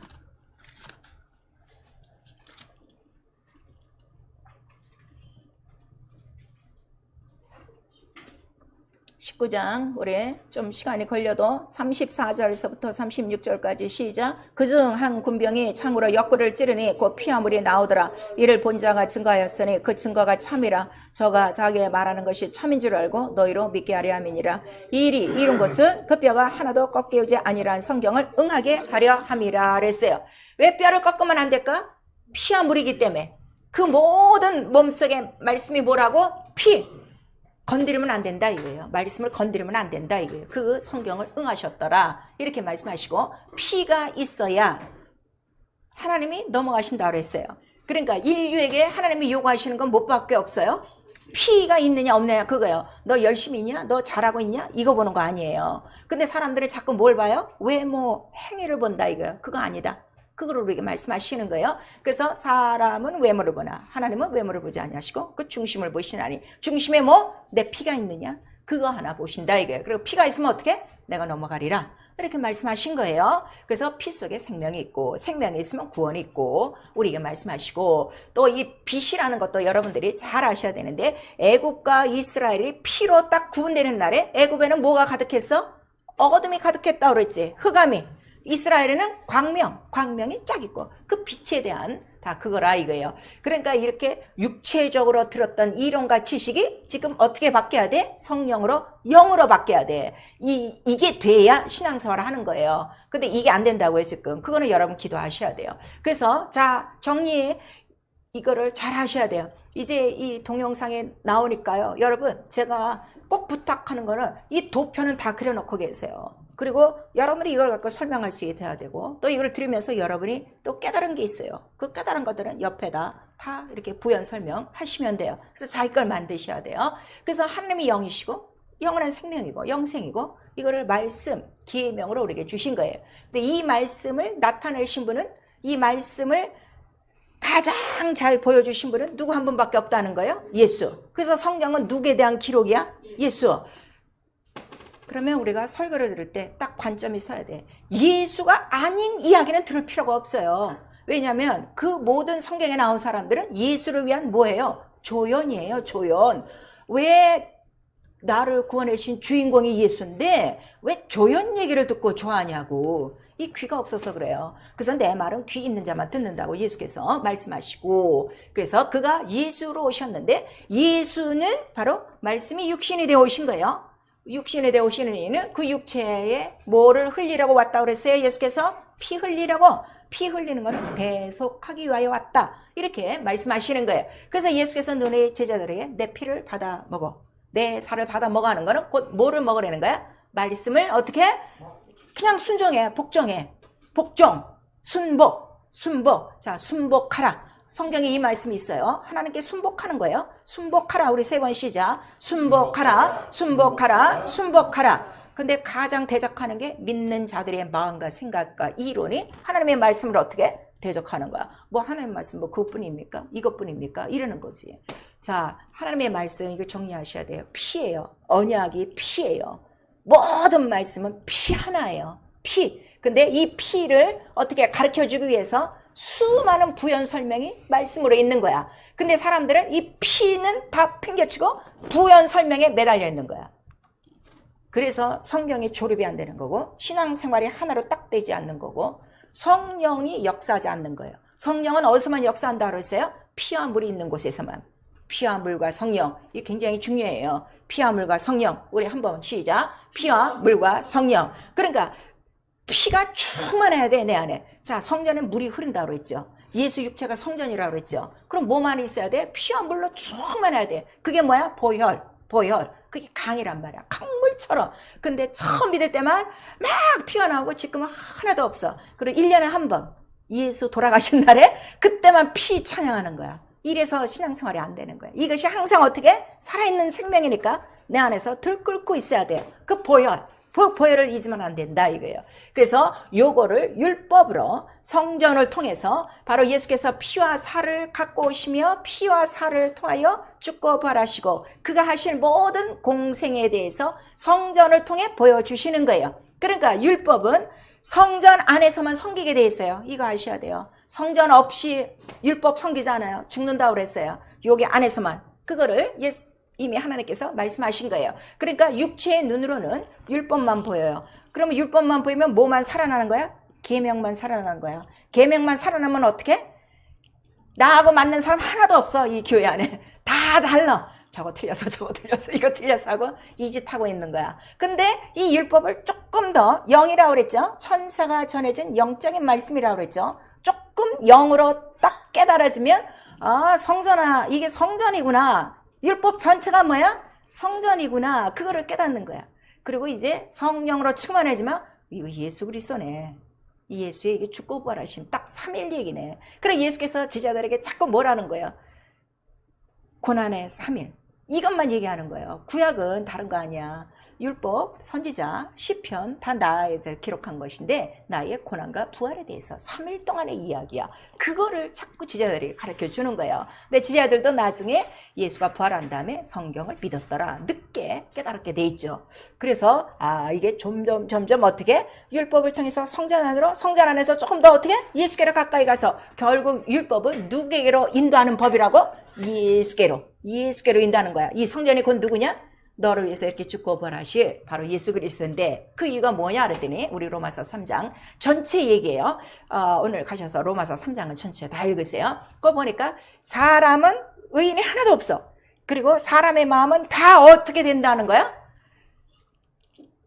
19장 우리 좀 시간이 걸려도 34절에서부터 36절까지 시작. 그중 한 군병이 창으로 옆구리를 찌르니 곧 피와 물이 나오더라. 이를 본 자가 증거하였으니 그 증거가 참이라. 저가 자기의 말하는 것이 참인 줄 알고 너희로 믿게 하려 함이니라. 이 일이 이룬 것은 그 뼈가 하나도 꺾이지 아니란 성경을 응하게 하려 함이라 그랬어요. 왜 뼈를 꺾으면 안 될까? 피와 물이기 때문에. 그 모든 몸속에 말씀이 뭐라고? 피. 건드리면 안 된다 이거예요. 말씀을 건드리면 안 된다 이거예요. 그 성경을 응하셨더라 이렇게 말씀하시고, 피가 있어야 하나님이 넘어가신다 그랬어요. 그러니까 인류에게 하나님이 요구하시는 건 뭐밖에 없어요? 피가 있느냐 없느냐 그거예요. 너 열심히 있냐? 너 잘하고 있냐? 이거 보는 거 아니에요. 근데 사람들이 자꾸 뭘 봐요? 외모, 행위를 본다 이거예요. 그거 아니다. 그거를 우리에게 말씀하시는 거예요. 그래서 사람은 외모를 보나 하나님은 외모를 보지 아니하시고 그 중심을 보시나니, 중심에 뭐? 내 피가 있느냐? 그거 하나 보신다 이거예요. 그리고 피가 있으면 어떻게? 내가 넘어가리라 이렇게 말씀하신 거예요. 그래서 피 속에 생명이 있고 생명이 있으면 구원이 있고 우리에게 말씀하시고, 또 이 빛이라는 것도 여러분들이 잘 아셔야 되는데, 애굽과 이스라엘이 피로 딱 구분되는 날에 애굽에는 뭐가 가득했어? 어둠이 가득했다고 그랬지. 흑암이. 이스라엘에는 광명이 쫙 있고 그 빛에 대한 다 그거라 이거예요. 그러니까 이렇게 육체적으로 들었던 이론과 지식이 지금 어떻게 바뀌어야 돼? 성령으로, 영으로 바뀌어야 돼. 이게 돼야 신앙생활을 하는 거예요. 근데 이게 안 된다고요 지금. 그거는 여러분 기도하셔야 돼요. 그래서 자, 정리 이거를 잘 하셔야 돼요. 이제 이 동영상에 나오니까요. 여러분 제가 꼭 부탁하는 거는 이 도표는 다 그려놓고 계세요. 그리고 여러분이 이걸 갖고 설명할 수 있게 돼야 되고, 또 이걸 들으면서 여러분이 또 깨달은 게 있어요. 그 깨달은 것들은 옆에다 다 이렇게 부연 설명하시면 돼요. 그래서 자기 걸 만드셔야 돼요. 그래서 하나님이 영이시고 영원한 생명이고 영생이고 이거를 말씀, 기회명으로 우리에게 주신 거예요. 근데 이 말씀을 나타내신 분은, 이 말씀을 가장 잘 보여주신 분은 누구 한 분밖에 없다는 거예요? 예수. 그래서 성경은 누구에 대한 기록이야? 예수. 그러면 우리가 설교를 들을 때 딱 관점이 서야 돼. 예수가 아닌 이야기는 들을 필요가 없어요. 왜냐하면 그 모든 성경에 나온 사람들은 예수를 위한 뭐예요? 조연이에요. 조연. 왜 나를 구원해 주신 주인공이 예수인데 왜 조연 얘기를 듣고 좋아하냐고. 이 귀가 없어서 그래요. 그래서 내 말은 귀 있는 자만 듣는다고 예수께서 말씀하시고, 그래서 그가 예수로 오셨는데 예수는 바로 말씀이 육신이 되어 오신 거예요. 육신이 되어 오시는 이유는 그 육체에 뭐를 흘리라고 왔다 그랬어요? 예수께서 피 흘리라고. 피 흘리는 거는 배속하기 위하여 왔다, 이렇게 말씀하시는 거예요. 그래서 예수께서 너네 제자들에게 내 피를 받아 먹어, 내 살을 받아 먹어 하는 거는 곧 뭐를 먹으라는 거야? 말씀을 어떻게? 그냥 순종해. 복종해. 복종. 순복. 자, 순복하라. 성경에 이 말씀이 있어요. 하나님께 순복하는 거예요. 순복하라. 우리 세 번 시작. 순복하라. 순복하라. 순복하라. 근데 가장 대적하는 게 믿는 자들의 마음과 생각과 이론이 하나님의 말씀을 어떻게 대적하는 거야. 뭐 하나님의 말씀 뭐 그것뿐입니까? 이것뿐입니까? 이러는 거지. 자, 하나님의 말씀 이거 정리하셔야 돼요. 피예요. 언약이 피예요. 모든 말씀은 피 하나예요. 피. 근데 이 피를 어떻게 가르쳐주기 위해서 수많은 부연 설명이 말씀으로 있는 거야. 근데 사람들은 이 피는 다 팽개치고 부연 설명에 매달려 있는 거야. 그래서 성경이 조립이 안 되는 거고 신앙생활이 하나로 딱 되지 않는 거고 성령이 역사하지 않는 거예요. 성령은 어디서만 역사한다 그랬어요? 피와 물이 있는 곳에서만. 피와 물과 성령, 이게 굉장히 중요해요. 피와 물과 성령. 우리 한번 시작. 피와 물과 성령. 그러니까 피가 충만해야 돼, 내 안에. 자, 성전에 물이 흐른다고 그랬죠. 예수 육체가 성전이라고 그랬죠. 그럼 뭐만 있어야 돼? 피와 물로 충만해야 돼. 그게 뭐야? 보혈. 그게 강이란 말이야. 강물처럼. 근데 처음 믿을 때만 막 피가 나오고 지금은 하나도 없어. 그리고 1년에 한 번 예수 돌아가신 날에 그때만 피 찬양하는 거야. 이래서 신앙생활이 안 되는 거야. 이것이 항상 어떻게? 살아있는 생명이니까 내 안에서 들끓고 있어야 돼요. 그 보혈을 잊으면 안 된다 이거예요. 그래서 요거를 율법으로 성전을 통해서 바로 예수께서 피와 살을 갖고 오시며 피와 살을 통하여 죽고 부활하시고 그가 하실 모든 공생에 대해서 성전을 통해 보여주시는 거예요. 그러니까 율법은 성전 안에서만 섬기게 돼 있어요. 이거 아셔야 돼요. 성전 없이 율법 섬기잖아요. 죽는다고 그랬어요. 여기 안에서만. 그거를 이미 하나님께서 말씀하신 거예요. 그러니까 육체의 눈으로는 율법만 보여요. 그러면 율법만 보이면 뭐만 살아나는 거야? 계명만 살아나는 거야. 계명만 살아나면 어떻게? 나하고 맞는 사람 하나도 없어. 이 교회 안에. 다 달라. 저거 틀려서 이거 틀려서 하고 이 짓 하고 있는 거야. 근데 이 율법을 조금 더 영이라고 그랬죠. 천사가 전해준 영적인 말씀이라고 그랬죠. 조금 영으로 딱 깨달아지면 아, 성전아, 이게 성전이구나. 율법 전체가 뭐야? 성전이구나. 그거를 깨닫는 거야. 그리고 이제 성령으로 충만해지면 이거 예수 그리스도네. 이 예수의 이게 죽고 부활하심 딱 3일 얘기네. 그래 예수께서 제자들에게 자꾸 뭐라는 거예요? 고난의 3일. 이것만 얘기하는 거예요. 구약은 다른 거 아니야. 율법, 선지자, 시편 다 나에 대해서 기록한 것인데 나의 고난과 부활에 대해서 3일 동안의 이야기야. 그거를 자꾸 지자들이 가르쳐 주는 거예요. 근데 지자들도 나중에 예수가 부활한 다음에 성경을 믿었더라. 늦게 깨달았게 돼 있죠. 그래서 이게 점점 어떻게 율법을 통해서 성전 안에서 조금 더 어떻게 예수께로 가까이 가서 결국 율법은 누구에게로 인도하는 법이라고? 예수께로 인도하는 거야. 이 성전이 곧 누구냐? 너를 위해서 이렇게 죽고 부활하실 바로 예수 그리스도인데 그 이유가 뭐냐 그랬더니 우리 로마서 3장 전체 얘기예요. 오늘 가셔서 로마서 3장을 전체 다 읽으세요. 그거 보니까 사람은 의인이 하나도 없어. 그리고 사람의 마음은 다 어떻게 된다는 거야?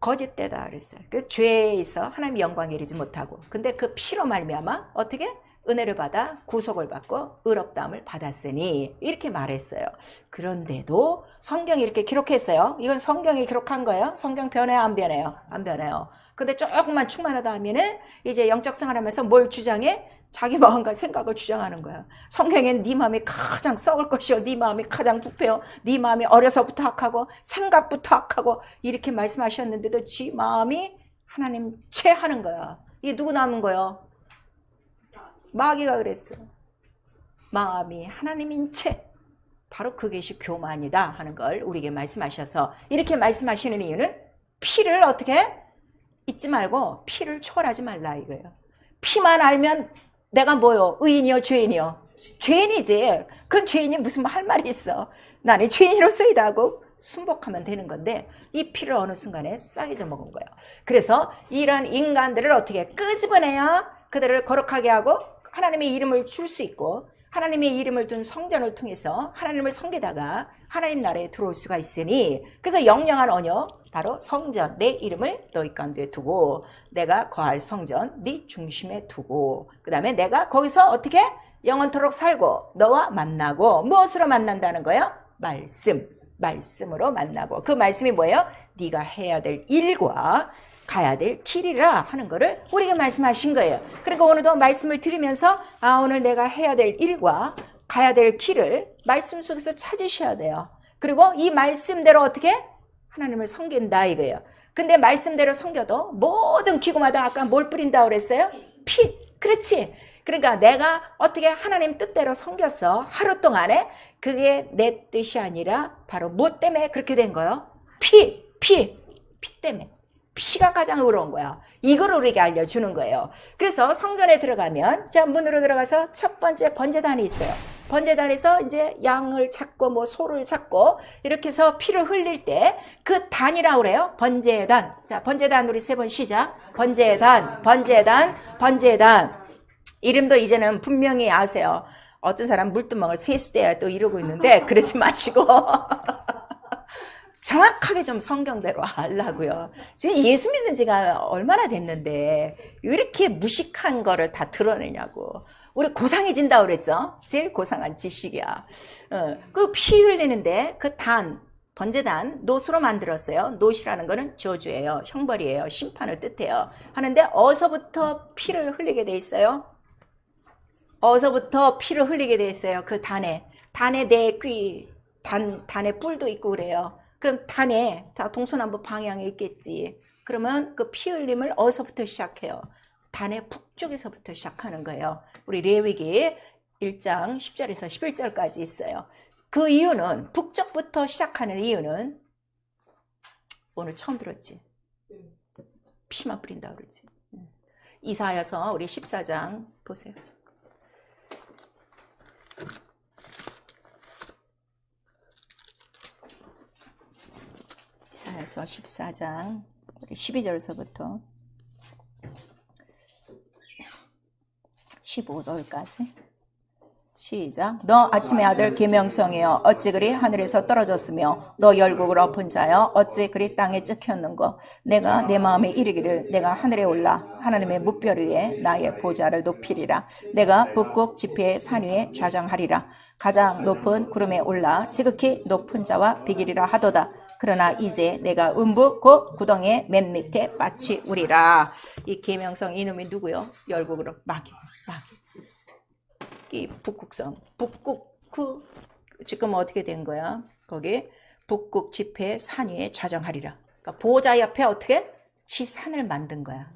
거짓되다 그랬어요. 그래서 죄에 있어 하나님의 영광에 이르지 못하고 근데 그 피로 말미암아 어떻게? 은혜를 받아 구속을 받고 의롭다함을 받았으니 이렇게 말했어요. 그런데도 성경이 이렇게 기록했어요. 이건 성경이 기록한 거예요. 성경 변해요? 안 변해요? 안 변해요. 근데 조금만 충만하다 하면은 이제 영적 생활하면서 뭘 주장해? 자기 마음과 생각을 주장하는 거야. 성경에는 네 마음이 가장 썩을 것이요 네 마음이 가장 부패요 네 마음이 어려서부터 악하고 생각부터 악하고 이렇게 말씀하셨는데도 지 마음이 하나님 체하는 거야. 이게 누구 남은 거예요? 마귀가 그랬어. 마음이 하나님인 채 바로 그것이 교만이다 하는 걸 우리에게 말씀하셔서 이렇게 말씀하시는 이유는 피를 어떻게 잊지 말고 피를 초월하지 말라 이거예요. 피만 알면 내가 뭐요? 의인이요, 죄인이요? 죄인이지. 그건 죄인이 무슨 할 말이 있어. 나는 죄인으로서이다 하고 순복하면 되는 건데 이 피를 어느 순간에 싹 잊어먹은 거예요. 그래서 이런 인간들을 어떻게 끄집어내야 그들을 거룩하게 하고 하나님의 이름을 줄 수 있고 하나님의 이름을 둔 성전을 통해서 하나님을 섬기다가 하나님 나라에 들어올 수가 있으니 그래서 영영한 언약 바로 성전 내 이름을 너희 가운데 두고 내가 거할 성전 네 중심에 두고 그 다음에 내가 거기서 어떻게 영원토록 살고 너와 만나고 무엇으로 만난다는 거예요? 말씀으로 만나고 그 말씀이 뭐예요? 네가 해야 될 일과 가야 될 길이라 하는 거를 우리에게 말씀하신 거예요. 그러니까 오늘도 말씀을 들으면서 오늘 내가 해야 될 일과 가야 될 길을 말씀 속에서 찾으셔야 돼요. 그리고 이 말씀대로 어떻게? 하나님을 섬긴다 이거예요. 근데 말씀대로 섬겨도 모든 기구마다 아까 뭘 뿌린다고 그랬어요? 피. 그렇지. 그러니까 내가 어떻게 하나님 뜻대로 섬겼어. 하루 동안에 그게 내 뜻이 아니라 바로 뭐 때문에 그렇게 된 거예요? 피 때문에. 피가 가장 어려운 거야. 이걸 우리에게 알려주는 거예요. 그래서 성전에 들어가면 자 문으로 들어가서 첫 번째 번제단이 있어요. 번제단에서 이제 양을 찾고 뭐 소를 찾고 이렇게 해서 피를 흘릴 때 그 단이라고 그래요. 번제단. 자 번제단 우리 세 번 시작. 번제단. 이름도 이제는 분명히 아세요. 어떤 사람 물두멍을 세수대야 또 이러고 있는데 그러지 마시고 정확하게 좀 성경대로 하려고요. 지금 예수 믿는 지가 얼마나 됐는데 왜 이렇게 무식한 거를 다 드러내냐고. 우리 고상해진다고 그랬죠. 제일 고상한 지식이야. 그 피 흘리는데 그 번제단 놋으로 만들었어요. 놋이라는 거는 저주예요. 형벌이에요. 심판을 뜻해요. 하는데 어디서부터 피를 흘리게 돼 있어요? 어디서부터 피를 흘리게 돼 있어요? 그 단에 내 귀, 단에 뿔도 있고 그래요. 그럼 단에 다 동서남북 방향에 있겠지. 그러면 그 피 흘림을 어디서부터 시작해요? 단의 북쪽에서부터 시작하는 거예요. 우리 레위기 1장 10절에서 11절까지 있어요. 그 이유는 북쪽부터 시작하는 이유는 오늘 처음 들었지. 피만 뿌린다고 그러지. 이사야서 우리 14장 보세요. 이사야서 14장 12절서부터 15절까지 시작. 너 아침의 아들 계명성이여 어찌 그리 하늘에서 떨어졌으며 너 열국을 엎은 자여 어찌 그리 땅에 찍혔는고 내가 내 마음에 이르기를 내가 하늘에 올라 하나님의 뭇별 위에 나의 보좌를 높이리라. 내가 북극 지폐의 산 위에 좌정하리라. 가장 높은 구름에 올라 지극히 높은 자와 비기리라 하도다. 그러나 이제 내가 음부 곧 구덩이의 맨 밑에 빠치우리라. 이 계명성 이놈이 누구요? 열국으로 마귀. 이 북극성, 북극 지금 어떻게 된 거야? 거기 북극 지폐 산 위에 좌정하리라. 그러니까 보호자 옆에 어떻게 지 산을 만든 거야.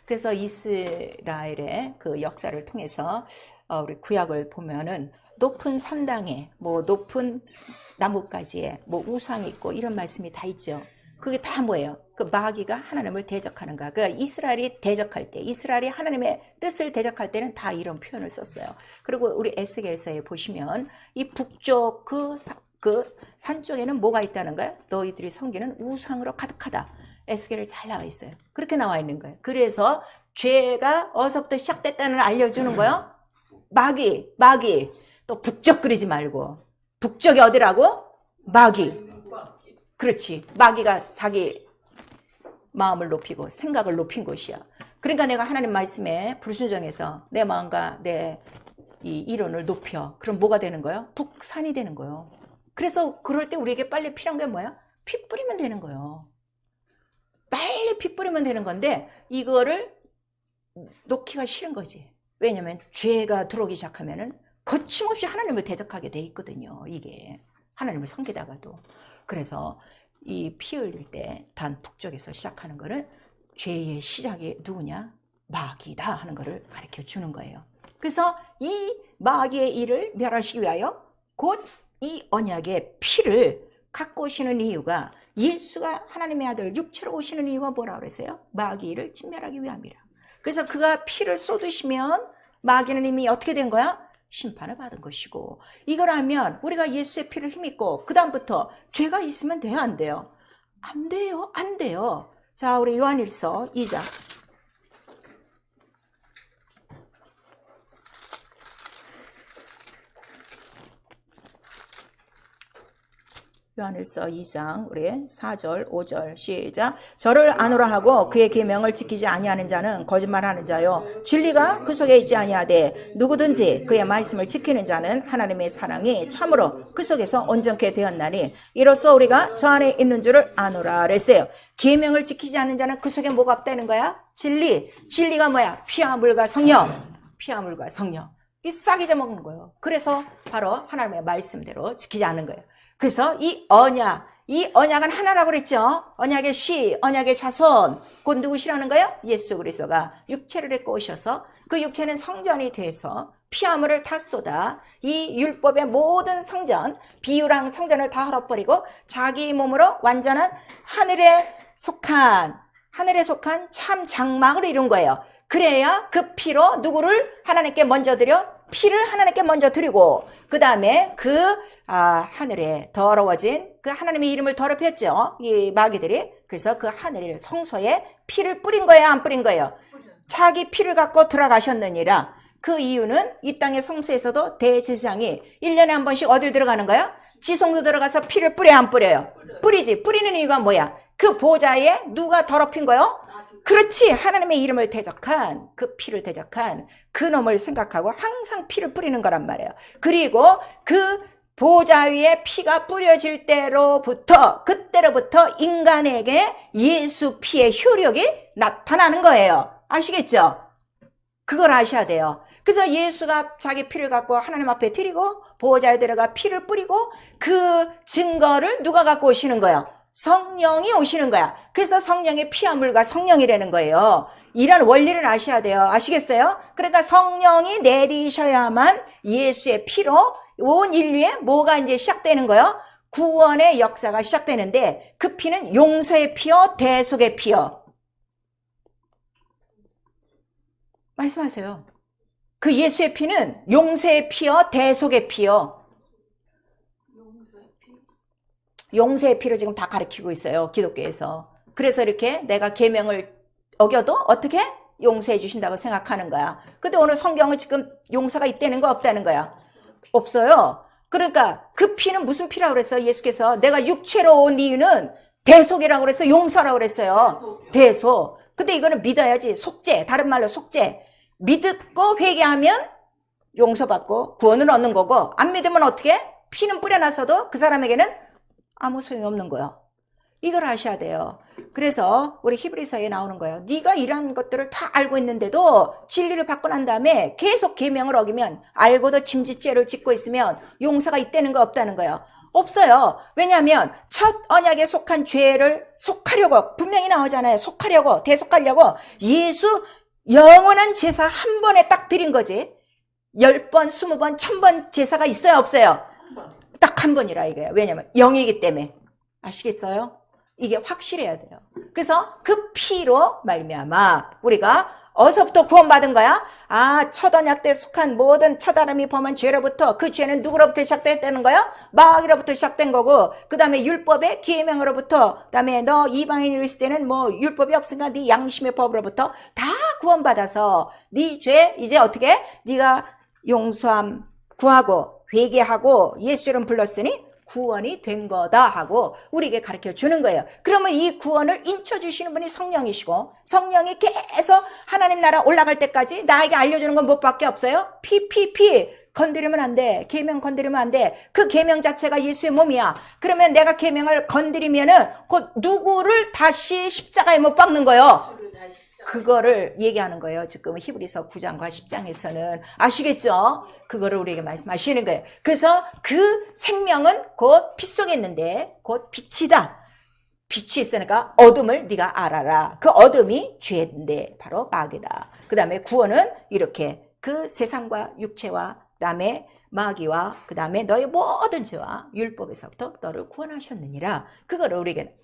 그래서 이스라엘의 그 역사를 통해서 우리 구약을 보면은 높은 산당에 뭐 높은 나뭇가지에 뭐 우상이 있고 이런 말씀이 다 있죠. 그게 다 뭐예요? 그 마귀가 하나님을 대적하는 거야. 그러니까 이스라엘이 대적할 때, 이스라엘이 하나님의 뜻을 대적할 때는 다 이런 표현을 썼어요. 그리고 우리 에스겔서에 보시면 이 북쪽 그 산 쪽에는 뭐가 있다는 거야? 너희들이 섬기는 우상으로 가득하다. 에스겔을 잘 나와 있어요. 그렇게 나와 있는 거예요. 그래서 죄가 어디서부터 시작됐다는 걸 알려주는 거예요. 마귀. 또 북쪽 그러지 말고. 북쪽이 어디라고? 마귀. 그렇지. 마귀가 자기 마음을 높이고 생각을 높인 곳이야. 그러니까 내가 하나님 말씀에 불순종해서 내 마음과 내 이 이론을 높여. 그럼 뭐가 되는 거예요? 북산이 되는 거예요. 그래서 그럴 때 우리에게 빨리 필요한 게 뭐야? 피 뿌리면 되는 거예요. 빨리 피 뿌리면 되는 건데 이거를 놓기가 싫은 거지. 왜냐면 죄가 들어오기 시작하면은 거침없이 하나님을 대적하게 돼 있거든요. 이게 하나님을 섬기다가도. 그래서 이 피 흘릴 때 단 북쪽에서 시작하는 거는 죄의 시작이 누구냐? 마귀다 하는 거를 가르쳐 주는 거예요. 그래서 이 마귀의 일을 멸하시기 위하여 곧 이 언약의 피를 갖고 오시는 이유가 예수가 하나님의 아들 육체로 오시는 이유가 뭐라고 그랬어요? 마귀를 진멸하기 위함이라. 그래서 그가 피를 쏟으시면 마귀는 이미 어떻게 된 거야? 심판을 받은 것이고, 이걸 알면 우리가 예수의 피를 힘입고 그 다음부터 죄가 있으면 돼요, 안 돼요? 안 돼요, 안 돼요. 자, 우리 요한일서 2장. 요한일서 2장 우리 4절 5절 시작. 저를 아노라 하고 그의 계명을 지키지 아니하는 자는 거짓말하는 자요 진리가 그 속에 있지 아니하되 누구든지 그의 말씀을 지키는 자는 하나님의 사랑이 참으로 그 속에서 온전케 되었나니 이로써 우리가 저 안에 있는 줄을 아노라 그랬어요. 계명을 지키지 않는 자는 그 속에 뭐가 없다는 거야? 진리. 진리가 뭐야? 피와 물과 성령. 피와 물과 성령. 이 싹 잊어먹는 거예요. 그래서 바로 하나님의 말씀대로 지키지 않는 거예요. 그래서 이 언약은 하나라고 그랬죠. 언약의 씨, 언약의 자손, 곧 누구시라는 거예요? 예수 그리스도가 육체를 입고 오셔서 그 육체는 성전이 돼서 피와 물을 다 쏟아 이 율법의 모든 성전, 비유랑 성전을 다 헐어버리고 자기 몸으로 완전한 하늘에 속한 참 장막을 이룬 거예요. 그래야 그 피로 누구를 하나님께 먼저 드려? 피를 하나님께 먼저 드리고 그 다음에 하늘에 더러워진 그 하나님의 이름을 더럽혔죠. 이 마귀들이. 그래서 그 하늘 성소에 피를 뿌린 거예요, 안 뿌린 거예요? 자기 피를 갖고 들어가셨느니라. 그 이유는 이 땅의 성소에서도 대제사장이 1년에 한 번씩 어딜 들어가는 거야? 지성소 들어가서 피를 뿌려요, 안 뿌려요? 뿌리지. 뿌리는 이유가 뭐야? 그 보좌에 누가 더럽힌 거요? 그렇지. 하나님의 이름을 대적한 그 피를 대적한 그 놈을 생각하고 항상 피를 뿌리는 거란 말이에요. 그리고 그 보좌 위에 피가 뿌려질 그때로부터 인간에게 예수 피의 효력이 나타나는 거예요. 아시겠죠? 그걸 아셔야 돼요. 그래서 예수가 자기 피를 갖고 하나님 앞에 드리고 보호자에 들어가 피를 뿌리고 그 증거를 누가 갖고 오시는 거예요? 성령이 오시는 거야. 그래서 성령의 피와 물과 성령이라는 거예요. 이런 원리를 아셔야 돼요. 아시겠어요? 그러니까 성령이 내리셔야만 예수의 피로 온 인류에 뭐가 이제 시작되는 거예요? 구원의 역사가 시작되는데 그 피는 용서의 피요, 대속의 피요. 말씀하세요. 그 예수의 피는 용서의 피요, 대속의 피요. 용서의 피를 지금 다 가르치고 있어요, 기독교에서. 그래서 이렇게 내가 계명을 어겨도 어떻게 용서해 주신다고 생각하는 거야. 근데 오늘 성경은 지금 용서가 있다는 거 없다는 거야? 없어요. 그러니까 그 피는 무슨 피라고 그랬어요? 예수께서 내가 육체로 온 이유는 대속이라고 그랬어요, 용서라고 그랬어요. 대속. 근데 이거는 믿어야지. 속죄, 다른 말로 속죄. 믿고 회개하면 용서받고 구원을 얻는 거고, 안 믿으면 어떻게? 피는 뿌려놨어도 그 사람에게는 아무 소용이 없는 거예요. 이걸 아셔야 돼요. 그래서 우리 히브리서에 나오는 거예요. 네가 이런 것들을 다 알고 있는데도 진리를 받고 난 다음에 계속 계명을 어기면, 알고도 짐짓죄를 짓고 있으면 용서가 있다는 거 없다는 거예요. 없어요. 왜냐하면 첫 언약에 속한 죄를 속하려고, 분명히 나오잖아요. 속하려고, 대속하려고 예수 영원한 제사 한 번에 딱 드린 거지. 10번, 20번, 1000번 제사가 있어요, 없어요? 딱 한 번이라 이거예요. 왜냐면 영이기 때문에. 아시겠어요? 이게 확실해야 돼요. 그래서 그 피로 말미암아 우리가 어디서부터 구원받은 거야? 첫 언약 때 속한 모든 첫 아담이 범한 죄로부터, 그 죄는 누구로부터 시작됐다는 거야? 마귀로부터 시작된 거고, 그 다음에 율법의 계명으로부터, 그 다음에 너 이방인으로 있을 때는 뭐 율법이 없으니까 네 양심의 법으로부터 다 구원받아서 네 죄 이제 어떻게? 네가 용서함 구하고 회개하고 예수 이름 불렀으니 구원이 된 거다 하고 우리에게 가르쳐 주는 거예요. 그러면 이 구원을 인쳐주시는 분이 성령이시고, 성령이 계속 하나님 나라 올라갈 때까지 나에게 알려주는 건 뭐밖에 없어요? 피. 건드리면 안 돼. 계명 건드리면 안 돼. 그 계명 자체가 예수의 몸이야. 그러면 내가 계명을 건드리면은 곧 누구를 다시 십자가에 못 박는 거예요. 그거를 얘기하는 거예요. 지금 히브리서 9장과 10장에서는. 아시겠죠? 그거를 우리에게 말씀하시는 거예요. 그래서 그 생명은 곧 피 속에 있는데 곧 빛이다. 빛이 있으니까 어둠을 네가 알아라. 그 어둠이 죄인데 바로 마귀다. 그 다음에 구원은 이렇게 그 세상과 육체와 그 다음에 마귀와 그 다음에 너의 모든 죄와 율법에서부터 너를 구원하셨느니라. 그거를 우리에게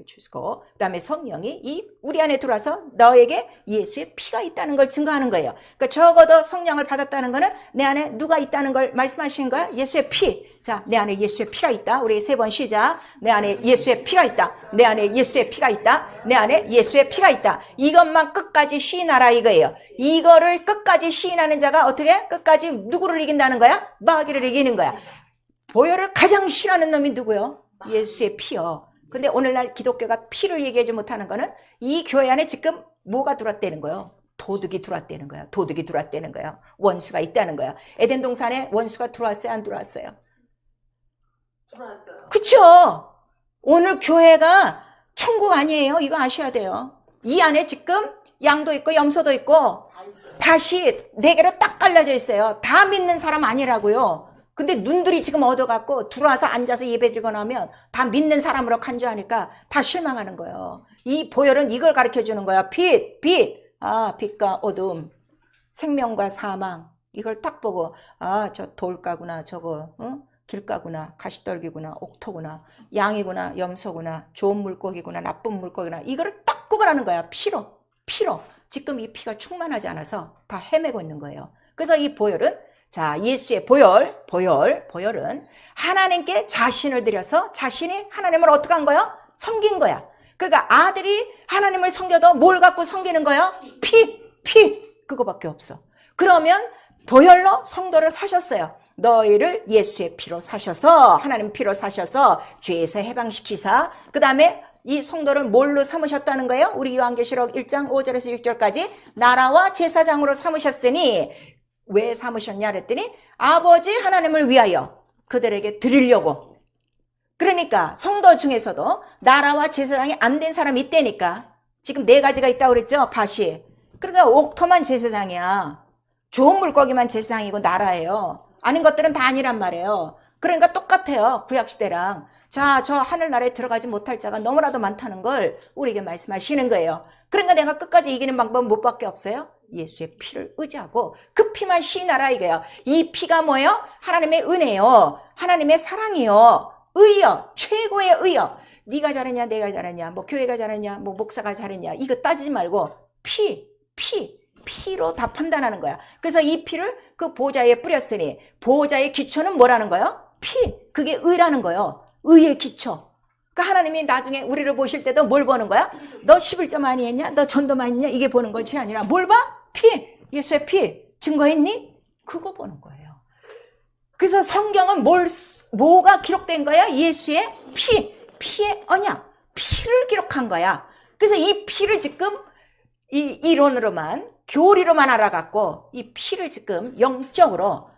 주시고 그 다음에 성령이 이 우리 안에 들어와서 너에게 예수의 피가 있다는 걸 증거하는 거예요. 그러니까 적어도 성령을 받았다는 거는 내 안에 누가 있다는 걸 말씀하시는 거야. 예수의 피. 자, 내 안에 예수의 피가 있다. 우리 3번 시작. 내 안에 예수의 피가 있다. 내 안에 예수의 피가 있다. 내 안에 예수의 피가 있다. 이것만 끝까지 시인하라 이거예요. 이거를 끝까지 시인하는 자가 어떻게 끝까지 누구를 이긴다는 거야? 마귀를 이기는 거야. 보혈을 가장 싫어하는 놈이 누구요? 예수의 피요. 근데 오늘날 기독교가 피를 얘기하지 못하는 거는 이 교회 안에 지금 뭐가 들어왔다는 거예요? 도둑이 들어왔다는 거야. 도둑이 들어왔다는 거야. 원수가 있다는 거야. 에덴 동산에 원수가 들어왔어요? 안 들어왔어요? 들어왔어요. 그쵸? 오늘 교회가 천국 아니에요. 이거 아셔야 돼요. 이 안에 지금 양도 있고 염소도 있고 밭이 4개로 딱 갈라져 있어요. 다 믿는 사람 아니라고요. 근데 눈들이 지금 얻어갖고 들어와서 앉아서 예배드리고 나면 다 믿는 사람으로 간주하니까 다 실망하는 거예요. 이 보혈은 이걸 가르쳐주는 거야. 빛. 빛과 어둠, 생명과 사망. 이걸 딱 보고 저 돌가구나 저거 길가구나 가시떨기구나 옥토구나 양이구나 염소구나 좋은 물고기구나 나쁜 물고기구나 이거를 딱 구분하는 거야. 피로. 지금 이 피가 충만하지 않아서 다 헤매고 있는 거예요. 그래서 이 보혈은 자, 예수의 보혈은 하나님께 자신을 들여서 자신이 하나님을 어떻게 한 거야? 섬긴 거야. 그러니까 아들이 하나님을 섬겨도 뭘 갖고 섬기는 거야? 피. 그거밖에 없어. 그러면 보혈로 성도를 사셨어요. 너희를 예수의 피로 사셔서 하나님 피로 사셔서 죄에서 해방시키사 그 다음에 이 성도를 뭘로 삼으셨다는 거예요? 우리 요한계시록 1장 5절에서 6절까지 나라와 제사장으로 삼으셨으니 왜 삼으셨냐 그랬더니 아버지 하나님을 위하여 그들에게 드리려고. 그러니까 성도 중에서도 나라와 제사장이 안 된 사람이 있다니까. 지금 4가지가 있다고 그랬죠? 밭이. 그러니까 옥토만 제사장이야. 좋은 물고기만 제사장이고 나라예요. 아닌 것들은 다 아니란 말이에요. 그러니까 똑같아요. 구약시대랑. 자, 저 하늘나라에 들어가지 못할 자가 너무나도 많다는 걸 우리에게 말씀하시는 거예요. 그러니까 내가 끝까지 이기는 방법은 뭐밖에 없어요? 예수의 피를 의지하고 그 피만 시인하라 이거예요. 이 피가 뭐예요? 하나님의 은혜요. 하나님의 사랑이요. 의요. 최고의 의요. 네가 잘했냐 내가 잘했냐 뭐 교회가 잘했냐 뭐 목사가 잘했냐 이거 따지지 말고 피로 다 판단하는 거야. 그래서 이 피를 그 보좌에 뿌렸으니 보좌의 기초는 뭐라는 거예요? 피. 그게 의라는 거예요. 의의 기초. 그러니까 하나님이 나중에 우리를 보실 때도 뭘 보는 거야? 너 11조 많이 했냐? 너 전도 많이 했냐? 이게 보는 것이 아니라 뭘 봐? 피. 예수의 피. 증거했니? 그거 보는 거예요. 그래서 성경은 뭐가 기록된 거야? 예수의 피의 언약. 피를 기록한 거야. 그래서 이 피를 지금 이 이론으로만 교리로만 알아갖고 이 피를 지금 영적으로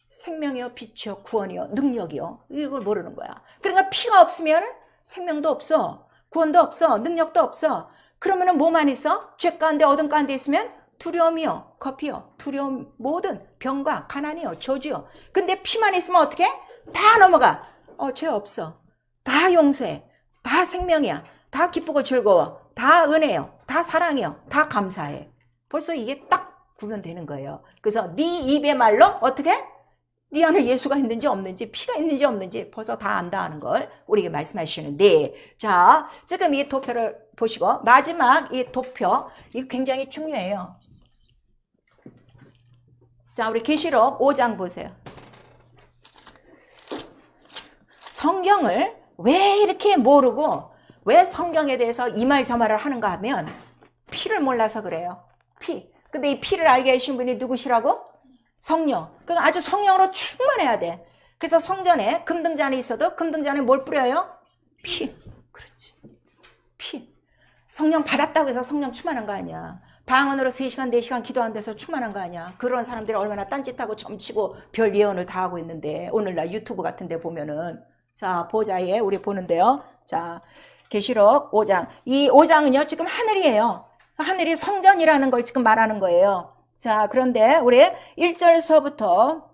생명이요 빛이요 구원이요 능력이요 이걸 모르는 거야. 그러니까 피가 없으면 생명도 없어 구원도 없어 능력도 없어. 그러면은 뭐만 있어? 죄 가운데 어둠 가운데 있으면 두려움이요 겁이요 두려움 모든 병과 가난이요 저주요. 근데 피만 있으면 어떻게? 다 넘어가. 죄 없어. 다 용서해. 다 생명이야. 다 기쁘고 즐거워. 다 은혜요. 다 사랑이요. 다 감사해. 벌써 이게 딱 구분되는 거예요. 그래서 네 입의 말로 어떻게? 네 안에 예수가 있는지 없는지 피가 있는지 없는지 벌써 다 안다 하는 걸 우리에게 말씀하시는데 자 지금 이 도표를 보시고 마지막 이 도표 이거 굉장히 중요해요. 자 우리 계시록 5장 보세요. 성경을 왜 이렇게 모르고 왜 성경에 대해서 이 말 저 말을 하는가 하면 피를 몰라서 그래요. 피. 근데 이 피를 알게 하신 분이 누구시라고? 성령. 그러니까 아주 성령으로 충만해야 돼. 그래서 성전에 금등잔이 있어도 금등잔에 뭘 뿌려요? 피. 그렇지. 피. 성령 받았다고 해서 성령 충만한 거 아니야. 방언으로 3시간 4시간 기도 안 돼서 충만한 거 아니야. 그런 사람들이 얼마나 딴짓하고 점치고 별 예언을 다 하고 있는데 오늘날 유튜브 같은 데 보면은 자 보자에 우리 보는데요. 자 계시록 5장. 이 5장은요 지금 하늘이에요. 하늘이 성전이라는 걸 지금 말하는 거예요. 자 그런데 우리 1절서부터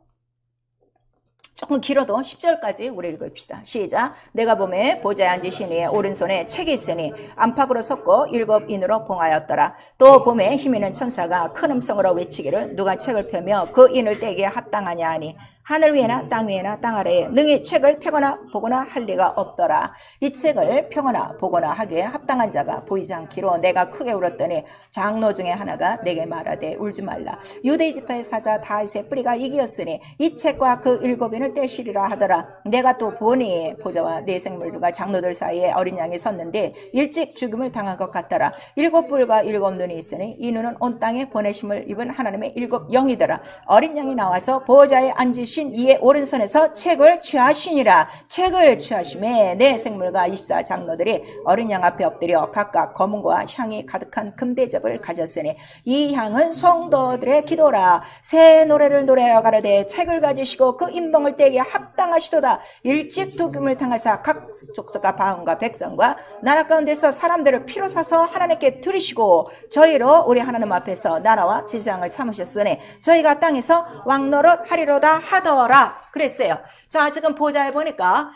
조금 길어도 10절까지 우리 읽읍시다. 시작. 내가 보매 보좌에 앉으시니 오른손에 책이 있으니 안팎으로 섰고 7인으로 봉하였더라. 또 보매 힘있는 천사가 큰 음성으로 외치기를 누가 책을 펴며 그 인을 떼기에 합당하냐 하니 하늘 위에나 땅 위에나 땅 아래에 능히 책을 펴거나 보거나 할 리가 없더라. 이 책을 펴거나 보거나 하기에 합당한 자가 보이지 않기로 내가 크게 울었더니 장로 중에 하나가 내게 말하되 울지 말라. 유대 지파의 사자 다윗의 뿌리가 이기었으니 이 책과 그 일곱인을 떼시리라 하더라. 내가 또 보니 보좌와 네 생물들과 장로들 사이에 어린 양이 섰는데 일찍 죽음을 당한 것 같더라. 일곱 뿔과 일곱 눈이 있으니 이 눈은 온 땅에 보내심을 입은 하나님의 일곱 영이더라. 어린 양이 나와서 보좌에 앉으신 이의 오른손에서 책을 취하시니라. 책을 취하심에 네 생물과 24 장로들이 어린 양 앞에 엎드려 각각 검은과 향이 가득한 금대접을 가졌으니 이 향은 성도들의 기도라. 새 노래를 노래하여 가로되 책을 가지시고 그 인봉을 떼기에 합당하시도다. 일찍 죽음을 당하사 각 족속과 방언과 백성과 나라 가운데서 사람들을 피로 사서 하나님께 드리시고 저희로 우리 하나님 앞에서 나라와 지상을 삼으셨으니 저희가 땅에서 왕노릇 하리로다 하더라 그랬어요. 자, 지금 보좌에 보니까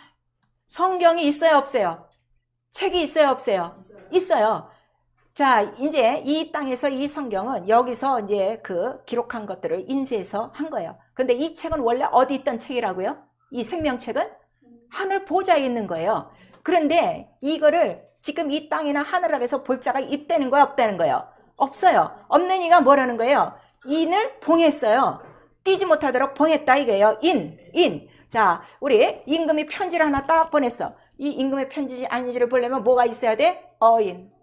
성경이 있어요, 없어요? 책이 있어요, 없어요? 있어요. 자, 이제 이 땅에서 이 성경은 여기서 이제 그 기록한 것들을 인쇄해서 한 거예요. 근데 이 책은 원래 어디 있던 책이라고요? 이 생명책은 하늘 보좌에 있는 거예요. 그런데 이거를 지금 이 땅이나 하늘 아래서 볼 자가 있다는 거야, 없다는 거예요? 없어요. 없는 이가 뭐라는 거예요? 인을 봉했어요. 띄지 못하도록 봉했다 이거예요. 인. 자, 우리 임금이 편지를 하나 딱 보냈어. 이 임금의 편지지 아닌지를 보려면 뭐가 있어야 돼?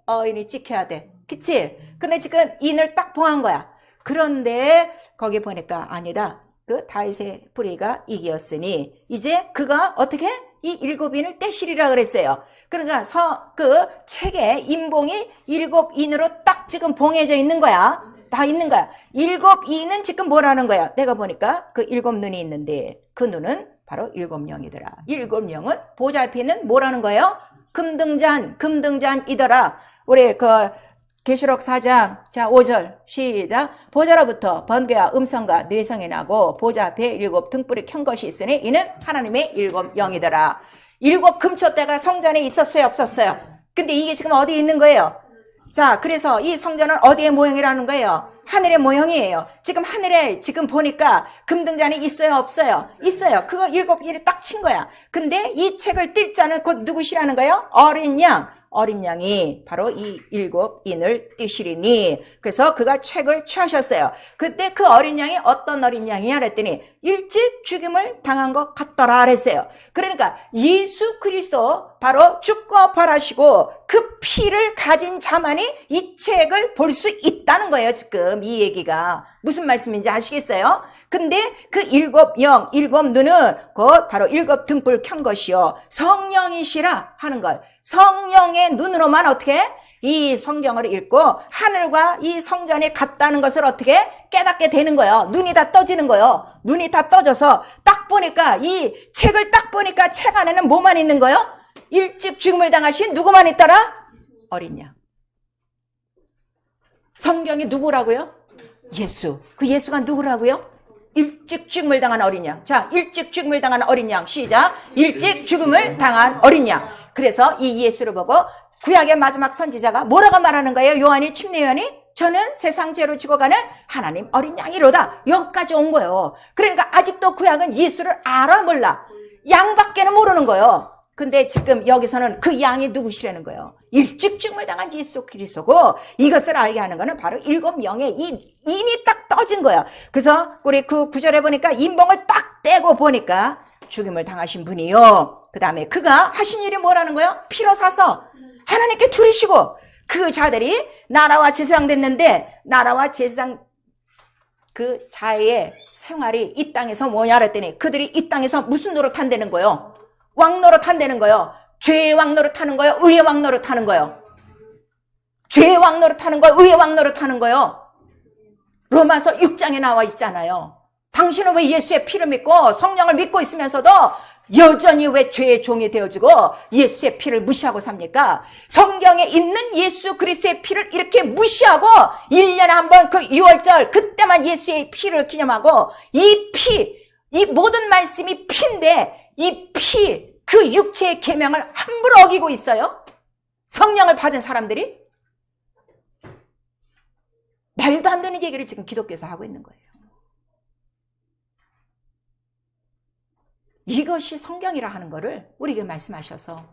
어인이 찍혀야 돼. 그치? 근데 지금 인을 딱 봉한 거야. 그런데 거기 보니까 아니다. 그 다윗의 뿌리가 이기었으니 이제 그가 어떻게? 이 일곱 인을 떼시리라 그랬어요. 그러니까 그 책에 인봉이 일곱 인으로 딱 지금 봉해져 있는 거야. 다 있는 거야. 일곱 인은 지금 뭐라는 거야? 내가 보니까 그 일곱 눈이 있는데 그 눈은 바로 일곱 영이더라. 일곱 영은 보좌 앞에 있는 뭐라는 거예요? 금등잔이더라. 우리 그 계시록 4장 자 5절 시작. 보좌로부터 번개와 음성과 뇌성이 나고 보좌 앞에 일곱 등불이 켠 것이 있으니 이는 하나님의 일곱 영이더라. 일곱 금초대가 성전에 있었어요, 없었어요? 근데 이게 지금 어디에 있는 거예요? 자, 그래서 이 성전은 어디의 모형이라는 거예요? 하늘의 모형이에요. 지금 하늘에 지금 보니까 금등잔이 있어요, 없어요? 있어요. 그거 일곱 일이 딱 친 거야. 근데 이 책을 뜰 자는 곧 누구시라는 거예요? 어린 양이 바로 이 일곱 인을 띄시리니. 그래서 그가 책을 취하셨어요. 그때 그 어린 양이 어떤 어린 양이야 그랬더니 일찍 죽임을 당한 것 같더라 그랬어요. 그러니까 예수 그리스도 바로 죽고 부활하시고 그 피를 가진 자만이 이 책을 볼 수 있다는 거예요. 지금 이 얘기가 무슨 말씀인지 아시겠어요? 근데 그 일곱 영, 일곱 눈은 곧 바로 일곱 등불 켠 것이요 성령이시라 하는 걸, 성령의 눈으로만 어떻게 이 성경을 읽고 하늘과 이 성전에 갔다는 것을 어떻게 깨닫게 되는 거예요. 눈이 다 떠지는 거예요. 눈이 다 떠져서 딱 보니까 이 책을 딱 보니까 책 안에는 뭐만 있는 거예요? 일찍 죽음을 당하신 누구만 있더라? 어린 양. 성경이 누구라고요? 예수. 그 예수가 누구라고요? 일찍 죽음을 당한 어린 양. 자, 일찍 죽음을 당한 어린 양. 시작. 일찍 죽음을 당한 어린 양. 그래서 이 예수를 보고 구약의 마지막 선지자가 뭐라고 말하는 거예요? 요한이, 침례 요한이? 저는 세상 죄로 죽어가는 하나님 어린 양이로다. 여기까지 온 거예요. 그러니까 아직도 구약은 예수를 알아 몰라. 양밖에는 모르는 거예요. 근데 지금 여기서는 그 양이 누구시라는 거예요? 일찍 죽음을 당한 예수 그리스도고, 이것을 알게 하는 거는 바로 일곱 명의 이 인이 딱 떠진 거예요. 그래서 우리 그 구절에 보니까 인봉을 딱 떼고 보니까 죽임을 당하신 분이요. 그 다음에 그가 하신 일이 뭐라는 거예요? 피로 사서 하나님께 드리시고, 그 자들이 나라와 제사장 됐는데 나라와 제사장 그 자의 생활이 이 땅에서 뭐냐 그랬더니 그들이 이 땅에서 무슨 노릇 한다는 거예요? 왕노릇 한다는 거예요. 죄의 왕노릇 하는 거예요? 의의 왕노릇 하는 거예요? 죄의 왕노릇 하는 거예요? 의의 왕노릇 하는 거예요? 로마서 6장에 나와 있잖아요. 당신은 왜 예수의 피를 믿고 성령을 믿고 있으면서도 여전히 왜 죄의 종이 되어지고 예수의 피를 무시하고 삽니까? 성경에 있는 예수 그리스도의 피를 이렇게 무시하고 1년에 한 번 그 6월절 그때만 예수의 피를 기념하고, 이 피, 이 모든 말씀이 피인데 이 피, 그 육체의 계명을 함부로 어기고 있어요? 성령을 받은 사람들이? 말도 안 되는 얘기를 지금 기독교에서 하고 있는 거예요. 이것이 성경이라 하는 것을 우리에게 말씀하셔서,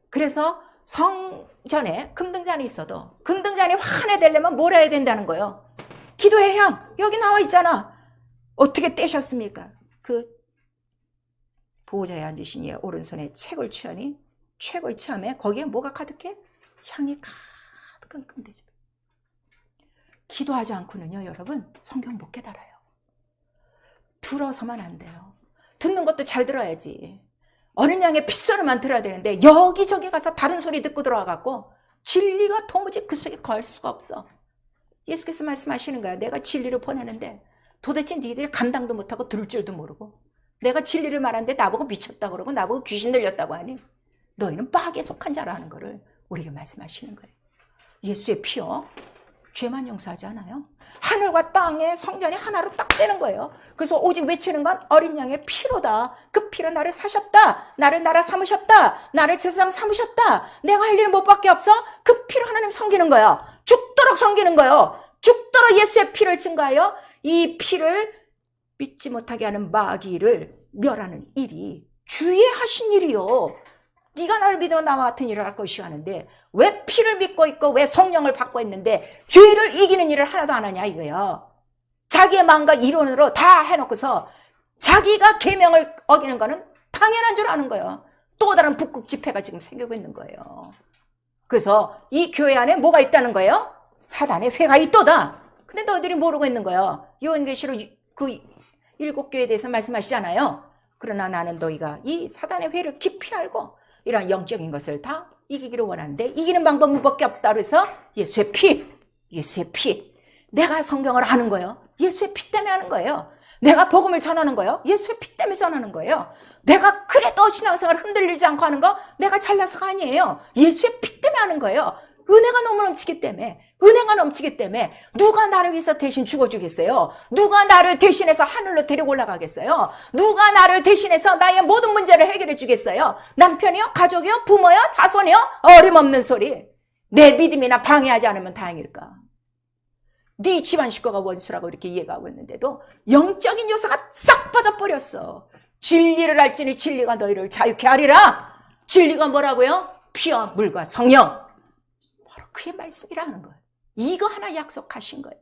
그래서 성전에 금등잔이 있어도 금등잔이 환해되려면 뭘 해야 된다는 거예요? 기도의 향, 여기 나와 있잖아. 어떻게 떼셨습니까? 그 보호자에 앉으신 이의 오른손에 책을 취하니 책을 취함에 거기에 뭐가 가득해? 향이 가득한 금대접. 기도하지 않고는요, 여러분, 성경 못 깨달아요. 들어서만 안 돼요. 듣는 것도 잘 들어야지. 어린 양의 핏소리만 들어야 되는데 여기저기 가서 다른 소리 듣고 들어와갖고 진리가 도무지 그 속에 거할 수가 없어. 예수께서 말씀하시는 거야. 내가 진리를 보내는데 도대체 니들이 감당도 못하고 들을 줄도 모르고, 내가 진리를 말하는데 나보고 미쳤다 그러고 나보고 귀신 들렸다고 하니 너희는 빡에 속한 자라는 거를 우리에게 말씀하시는 거예요. 예수의 피요, 죄만 용서하지 않아요. 하늘과 땅의 성전이 하나로 딱 되는 거예요. 그래서 오직 외치는 건 어린 양의 피로다. 그 피로 나를 사셨다. 나를 나라 삼으셨다. 나를 제사장 삼으셨다. 내가 할 일은 뭐밖에 없어? 그 피로 하나님 섬기는 거예요. 죽도록 섬기는 거예요. 죽도록 예수의 피를 증거하여 이 피를 믿지 못하게 하는 마귀를 멸하는 일이 주의 하신 일이요. 네가 나를 믿으면 나와 같은 일을 할 것이요 하는데 왜 피를 믿고 있고 왜 성령을 받고 있는데 죄를 이기는 일을 하나도 안 하냐 이거예요. 자기의 마음과 이론으로 다 해놓고서 자기가 계명을 어기는 거는 당연한 줄 아는 거예요. 또 다른 북극 집회가 지금 생기고 있는 거예요. 그래서 이 교회 안에 뭐가 있다는 거예요? 사단의 회가 있도다. 근데 너희들이 모르고 있는 거예요. 요한계시록 그 7교회에 대해서 말씀하시잖아요. 그러나 나는 너희가 이 사단의 회를 깊이 알고 이런 영적인 것을 다 이기기를 원하는데 이기는 방법은 밖에 없다. 그래서 예수의 피, 예수의 피. 내가 성경을 아는 거예요. 예수의 피 때문에 하는 거예요. 내가 복음을 전하는 거예요. 예수의 피 때문에 전하는 거예요. 내가 그래도 신앙생활을 흔들리지 않고 하는 거 내가 잘나서가 아니에요. 예수의 피 때문에 하는 거예요. 은혜가 너무 넘치기 때문에, 은혜가 넘치기 때문에 누가 나를 위해서 대신 죽어주겠어요? 누가 나를 대신해서 하늘로 데리고 올라가겠어요? 누가 나를 대신해서 나의 모든 문제를 해결해 주겠어요? 남편이요? 가족이요? 부모요? 자손이요? 어림없는 소리. 내 믿음이나 방해하지 않으면 다행일까? 네 집안 식구가 원수라고 이렇게 이해가고 있는데도 영적인 요소가 싹 빠져버렸어. 진리를 알지니 진리가 너희를 자유케 하리라. 진리가 뭐라고요? 피와 물과 성령. 바로 그의 말씀이라는 거예요. 이거 하나 약속하신 거예요.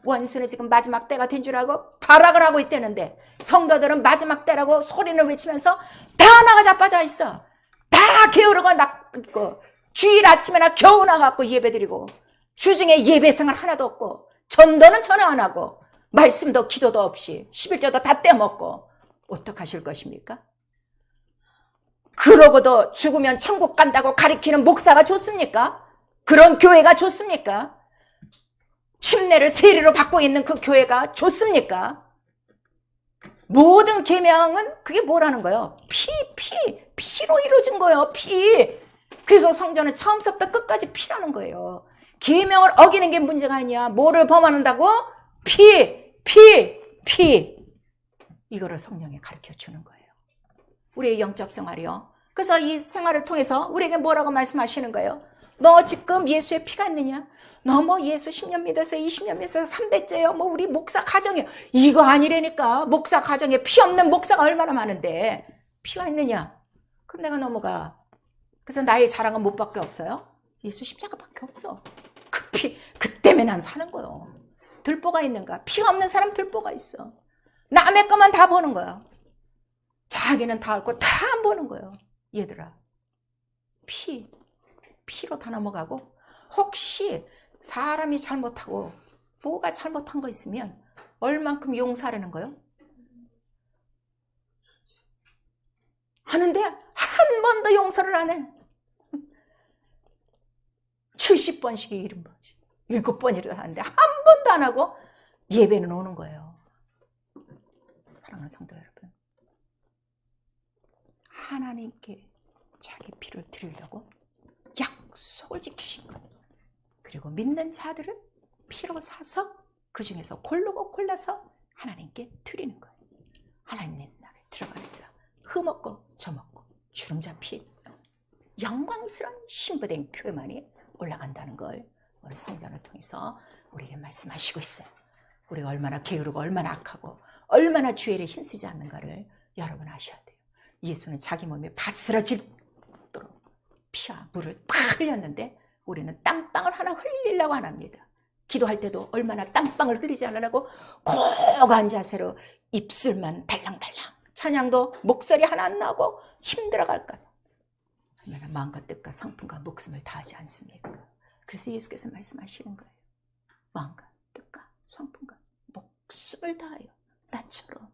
원수는 지금 마지막 때가 된 줄 알고 발악을 하고 있다는데 성도들은 마지막 때라고 소리를 외치면서 다 나가 자빠져 있어. 다 게으르고 낫고 주일 아침에나 겨우 나가고 예배드리고 주중에 예배 생활 하나도 없고 전도는 전혀 안 하고 말씀도 기도도 없이 11조도 다 떼먹고 어떡하실 것입니까? 그러고도 죽으면 천국 간다고 가리키는 목사가 좋습니까? 그런 교회가 좋습니까? 침례를 세례로 받고 있는 그 교회가 좋습니까? 모든 계명은 그게 뭐라는 거예요? 피로 이루어진 거예요. 피. 그래서 성전은 처음부터 끝까지 피라는 거예요. 계명을 어기는 게 문제가 아니야. 뭐를 범하는다고? 피. 이거를 성령이 가르쳐 주는 거예요. 우리의 영적 생활이요. 그래서 이 생활을 통해서 우리에게 뭐라고 말씀하시는 거예요? 너 지금 예수의 피가 있느냐? 너 뭐 예수 10년 믿어서 20년 믿어서 3대째요? 뭐 우리 목사 가정이요? 이거 아니라니까. 목사 가정에 피 없는 목사가 얼마나 많은데 피가 있느냐? 그럼 내가 넘어가. 그래서 나의 자랑은 뭐밖에 없어요? 예수 십자가밖에 없어. 그 피, 그 때문에 난 사는 거예요. 들보가 있는가? 피가 없는 사람 들보가 있어. 남의 것만 다 보는 거야. 자기는 다 앓고 다 안 보는 거예요. 얘들아, 피로 다 넘어가고 혹시 사람이 잘못하고 뭐가 잘못한 거 있으면 얼만큼 용서하려는 거예요? 하는데 한 번도 용서를 안 해. 70번씩이 7번이라도 하는데 한 번도 안 하고 예배는 오는 거예요. 사랑하는 성도 여러분, 하나님께 자기 피를 드리려고 약속을 지키신 것, 그리고 믿는 자들을 피로 사서 그 중에서 고르고 골라서 하나님께 드리는 거예요. 하나님 나라에 들어가는 자, 흠없고 점없고 주름 잡힌 영광스러운 신부된 교회만이 올라간다는 걸 오늘 성전을 통해서 우리에게 말씀하시고 있어요. 우리가 얼마나 게으르고 얼마나 악하고 얼마나 주의를 힘쓰지 않는가를 여러분 아셔야 돼요. 예수는 자기 몸이 바스러질 정도로 피와 물을 다 흘렸는데 우리는 땀방울 하나 흘리려고 안 합니다. 기도할 때도 얼마나 땀방울 흘리지 않으려고 고간 자세로 입술만 달랑달랑, 찬양도 목소리 하나 안 나고 힘들어갈까요? 얼마나 마음과 뜻과 성품과 목숨을 다하지 않습니까? 그래서 예수께서 말씀하시는 거예요. 마음과 뜻과 성품과 목숨을 다하여 나처럼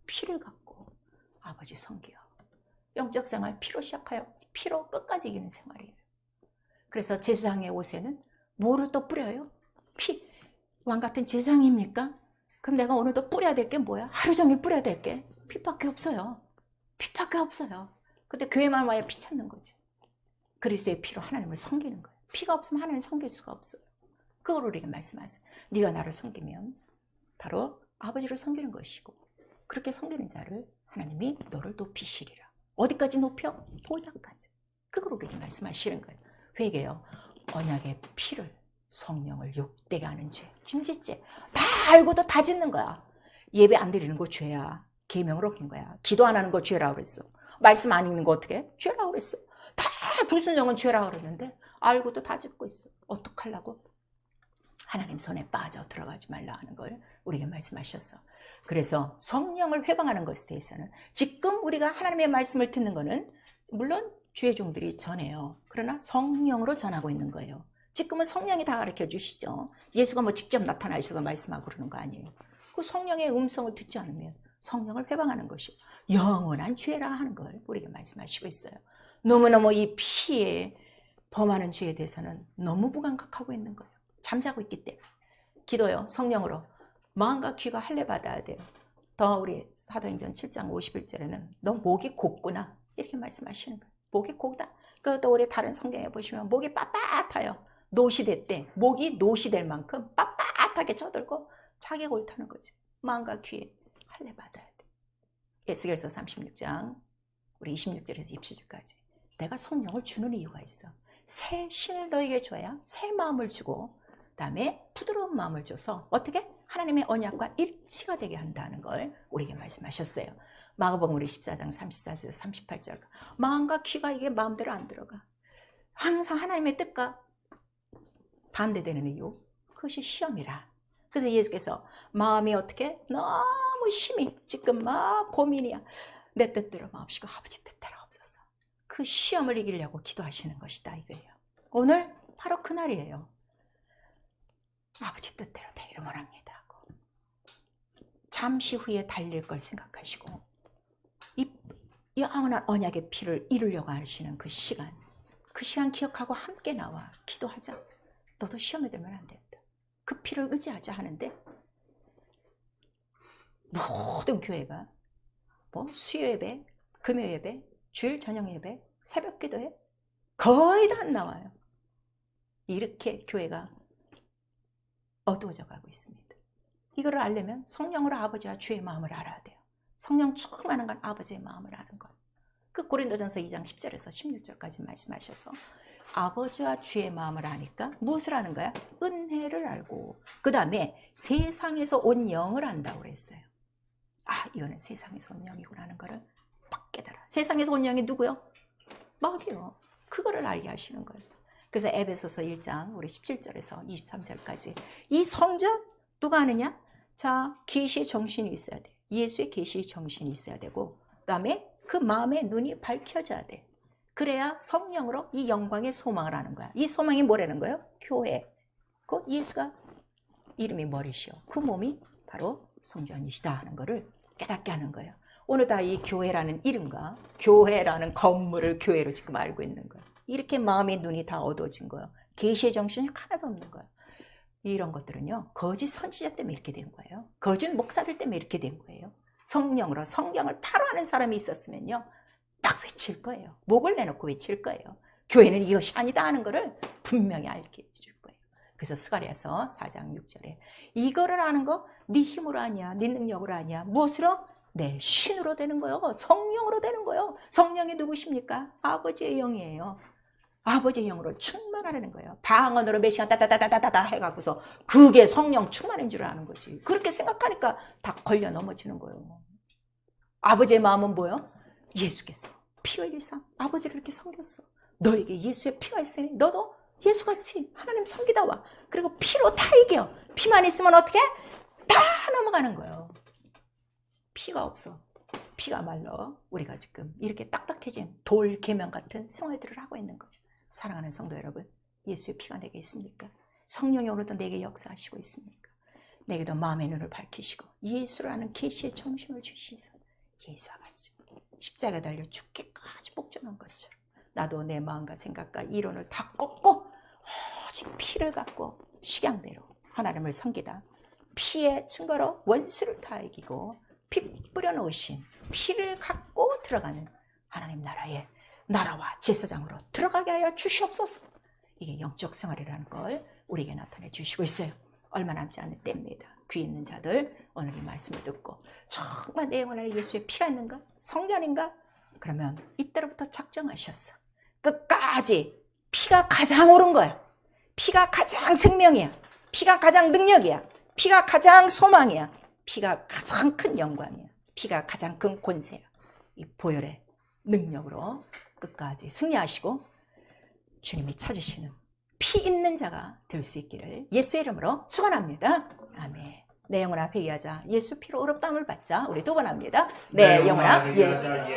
피를 갖고 아버지 섬겨. 영적 생활 피로 시작하여 피로 끝까지 이기는 생활이에요. 그래서 제사장의 옷에는 뭐를 또 뿌려요? 피. 왕 같은 제사장입니까? 그럼 내가 오늘도 뿌려야 될 게 뭐야? 하루 종일 뿌려야 될 게 피밖에 없어요. 피밖에 없어요. 근데 교회만 와야 피 찾는 거지. 그리스도의 피로 하나님을 섬기는 거예요. 피가 없으면 하나님을 섬길 수가 없어요. 그걸 우리에게 말씀하세요. 네가 나를 섬기면 바로 아버지를 섬기는 것이고, 그렇게 섬기는 자를 하나님이 너를 높이시리라. 어디까지 높여? 보좌까지. 그걸 우리에게 말씀하시는 거예요. 회개요. 언약의 피를, 성령을 욕되게 하는 죄, 짐짓죄 다 알고도 다 짓는 거야. 예배 안 드리는 거 죄야. 계명을 어긴 거야. 기도 안 하는 거 죄라고 그랬어. 말씀 안 읽는 거 어떻게 해? 죄라고 그랬어. 다 불순종은 죄라고 그랬는데 알고도 다 짓고 있어. 어떡하려고? 하나님 손에 빠져 들어가지 말라 하는 걸 우리에게 말씀하셔서, 그래서 성령을 회방하는 것에 대해서는 지금 우리가 하나님의 말씀을 듣는 거는 물론 주의 종들이 전해요. 그러나 성령으로 전하고 있는 거예요. 지금은 성령이 다 가르쳐 주시죠. 예수가 뭐 직접 나타나셔서 말씀하고 그러는 거 아니에요. 그 성령의 음성을 듣지 않으면 성령을 회방하는 것이 영원한 죄라 하는 걸 우리에게 말씀하시고 있어요. 너무너무 이 피에 범하는 죄에 대해서는 너무 무감각하고 있는 거예요. 잠자고 있기 때문에. 기도요. 성령으로 마음과 귀가 할례 받아야 돼요. 더 우리 사도행전 7장 51절에는 너 목이 곱구나 이렇게 말씀하시는 거예요. 목이 곱다. 그것도 우리 다른 성경에 보시면 목이 빳빳해요. 노시될 때 목이 노시될 만큼 빳빳하게 쳐들고 자기가 옳다는 거지. 마음과 귀에 할례 받아야 돼. 에스겔서 36장 우리 26절에서 27절까지 내가 성령을 주는 이유가 있어. 새 신을 너에게 줘야 새 마음을 주고 그다음에 부드러운 마음을 줘서 어떻게? 하나님의 언약과 일치가 되게 한다는 걸 우리에게 말씀하셨어요. 마가복음 우리 14장 34절에서 38절 마음과 귀가 이게 마음대로 안 들어가. 항상 하나님의 뜻과 반대되는 이유, 그것이 시험이라. 그래서 예수께서 마음이 어떻게? 너무 심히 지금 막 고민이야. 내 뜻대로 마옵시고 아버지 뜻대로 없어서 그 시험을 이기려고 기도하시는 것이다 이거예요. 오늘 바로 그날이에요. 아버지 뜻대로 되기를 원합니다 하고 잠시 후에 달릴 걸 생각하시고 이 영원한 언약의 피를 이루려고 하시는 그 시간 기억하고 함께 나와 기도하자. 너도 시험에 들면 안 된다. 그 피를 의지하자 하는데 모든 교회가 뭐 수요 예배, 금요 예배, 주일 저녁 예배, 새벽 기도에 거의 다 안 나와요. 이렇게 교회가 어두워져 가고 있습니다. 이거를 알려면 성령으로 아버지와 주의 마음을 알아야 돼요. 성령 충만한 건 아버지의 마음을 아는 것. 그 고린도전서 2장 10절에서 16절까지 말씀하셔서 아버지와 주의 마음을 아니까 무엇을 아는 거야? 은혜를 알고 그 다음에 세상에서 온 영을 안다고 그랬어요. 아, 이거는 세상에서 온 영이구나 하는 거를 딱 깨달아. 세상에서 온 영이 누구요? 마귀요. 그거를 알게 하시는 거예요. 그래서 에베소서 1장 우리 17절에서 23절까지 이 성전 누가 아느냐? 자, 계시의 정신이 있어야 돼. 예수의 계시의 정신이 있어야 되고 그다음에 그 마음의 눈이 밝혀져야 돼. 그래야 성령으로 이 영광의 소망을 하는 거야. 이 소망이 뭐라는 거예요? 교회. 그 예수가 이름이 머리시오. 그 몸이 바로 성전이시다 하는 거를 깨닫게 하는 거예요. 오늘 다 이 교회라는 이름과 교회라는 건물을 교회로 지금 알고 있는 거예요. 이렇게 마음의 눈이 다 어두워진 거예요. 계시의 정신이 하나도 없는 거예요. 이런 것들은요, 거짓 선지자 때문에 이렇게 된 거예요. 거짓 목사들 때문에 이렇게 된 거예요. 성령으로 성경을 바로 아는 사람이 있었으면요, 딱 외칠 거예요. 목을 내놓고 외칠 거예요. 교회는 이것이 아니다 하는 거를 분명히 알게 해줄 거예요. 그래서 스가랴서 4장 6절에 이거를 아는 거 네 힘으로 아니야, 네 능력으로 아니야. 무엇으로? 네, 신으로 되는 거예요. 성령으로 되는 거예요. 성령이 누구십니까? 아버지의 영이에요. 아버지의 영으로 충만하라는 거예요. 방언으로 몇 시간 따다다다다다 해갖고서 그게 성령 충만인 줄 아는 거지. 그렇게 생각하니까 다 걸려 넘어지는 거예요. 아버지의 마음은 뭐예요? 예수께서 피 흘리사 아버지를 이렇게 섬겼어. 너에게 예수의 피가 있으니 너도 예수같이 하나님 섬기다 와. 그리고 피로 다 이겨. 피만 있으면 어떻게? 다 넘어가는 거예요. 피가 없어. 피가 말라 우리가 지금 이렇게 딱딱해진 돌 계명 같은 생활들을 하고 있는 거예요. 사랑하는 성도 여러분, 예수의 피가 내게 있습니까? 성령이 오늘도 내게 역사하시고 있습니까? 내게도 마음의 눈을 밝히시고 예수라는 계시의 정신을 주시사 예수와 같이 십자가에 달려 죽기까지 복종한 것처럼 나도 내 마음과 생각과 이론을 다 꺾고 오직 피를 갖고 식양대로 하나님을 섬기다. 피의 증거로 원수를 다 이기고 피 뿌려놓으신 피를 갖고 들어가는 하나님 나라의 나라와 제사장으로 들어가게 하여 주시옵소서. 이게 영적 생활이라는 걸 우리에게 나타내 주시고 있어요. 얼마 남지 않은 때입니다. 귀 있는 자들 오늘 이 말씀을 듣고 정말 내 영혼 안에 예수의 피가 있는가? 성전인가? 그러면 이때로부터 작정하셨어. 끝까지 피가 가장 옳은 거야. 피가 가장 생명이야. 피가 가장 능력이야. 피가 가장 소망이야. 피가 가장 큰 영광이야. 피가 가장 큰 권세야. 이 보혈의 능력으로 끝까지 승리하시고 주님이 찾으시는 피 있는 자가 될 수 있기를 예수의 이름으로 축원합니다. 아멘. 내 영혼아 회개하자. 예수 피로 의롭다함을 받자. 우리 두 번 합니다. 내 영혼아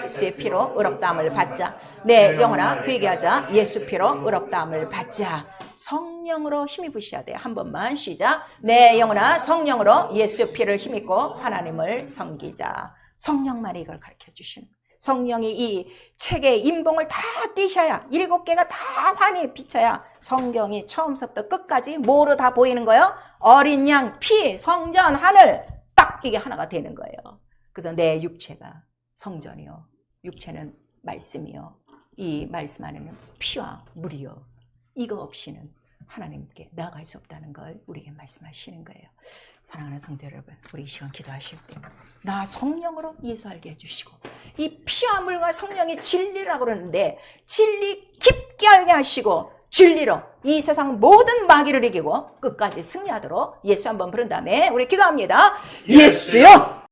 예수의 피로 의롭다함을 받자. 내 영혼아 회개하자. 예수 피로 의롭다함을 받자. 성령으로 힘입으셔야 돼요. 한 번만 시작. 내 영혼아 성령으로 예수의 피를 힘입고 하나님을 섬기자. 성령만이 이걸 가르쳐 주시는 거예요. 성령이 이 책의 인봉을 다 띄셔야 7개가 다 환히 비쳐야 성경이 처음부터 끝까지 뭐로 다 보이는 거예요? 어린 양, 피, 성전, 하늘 딱 이게 하나가 되는 거예요. 그래서 내 육체가 성전이요. 육체는 말씀이요. 이 말씀 안에는 피와 물이요. 이거 없이는 하나님께 나아갈 수 없다는 걸 우리에게 말씀하시는 거예요. 사랑하는 성도 여러분, 우리 이 시간 기도하실 때 나 성령으로 예수 알게 해주시고 이 피와 물과 성령이 진리라고 그러는데 진리 깊게 알게 하시고 진리로 이 세상 모든 마귀를 이기고 끝까지 승리하도록 예수 한번 부른 다음에 우리 기도합니다. 예수여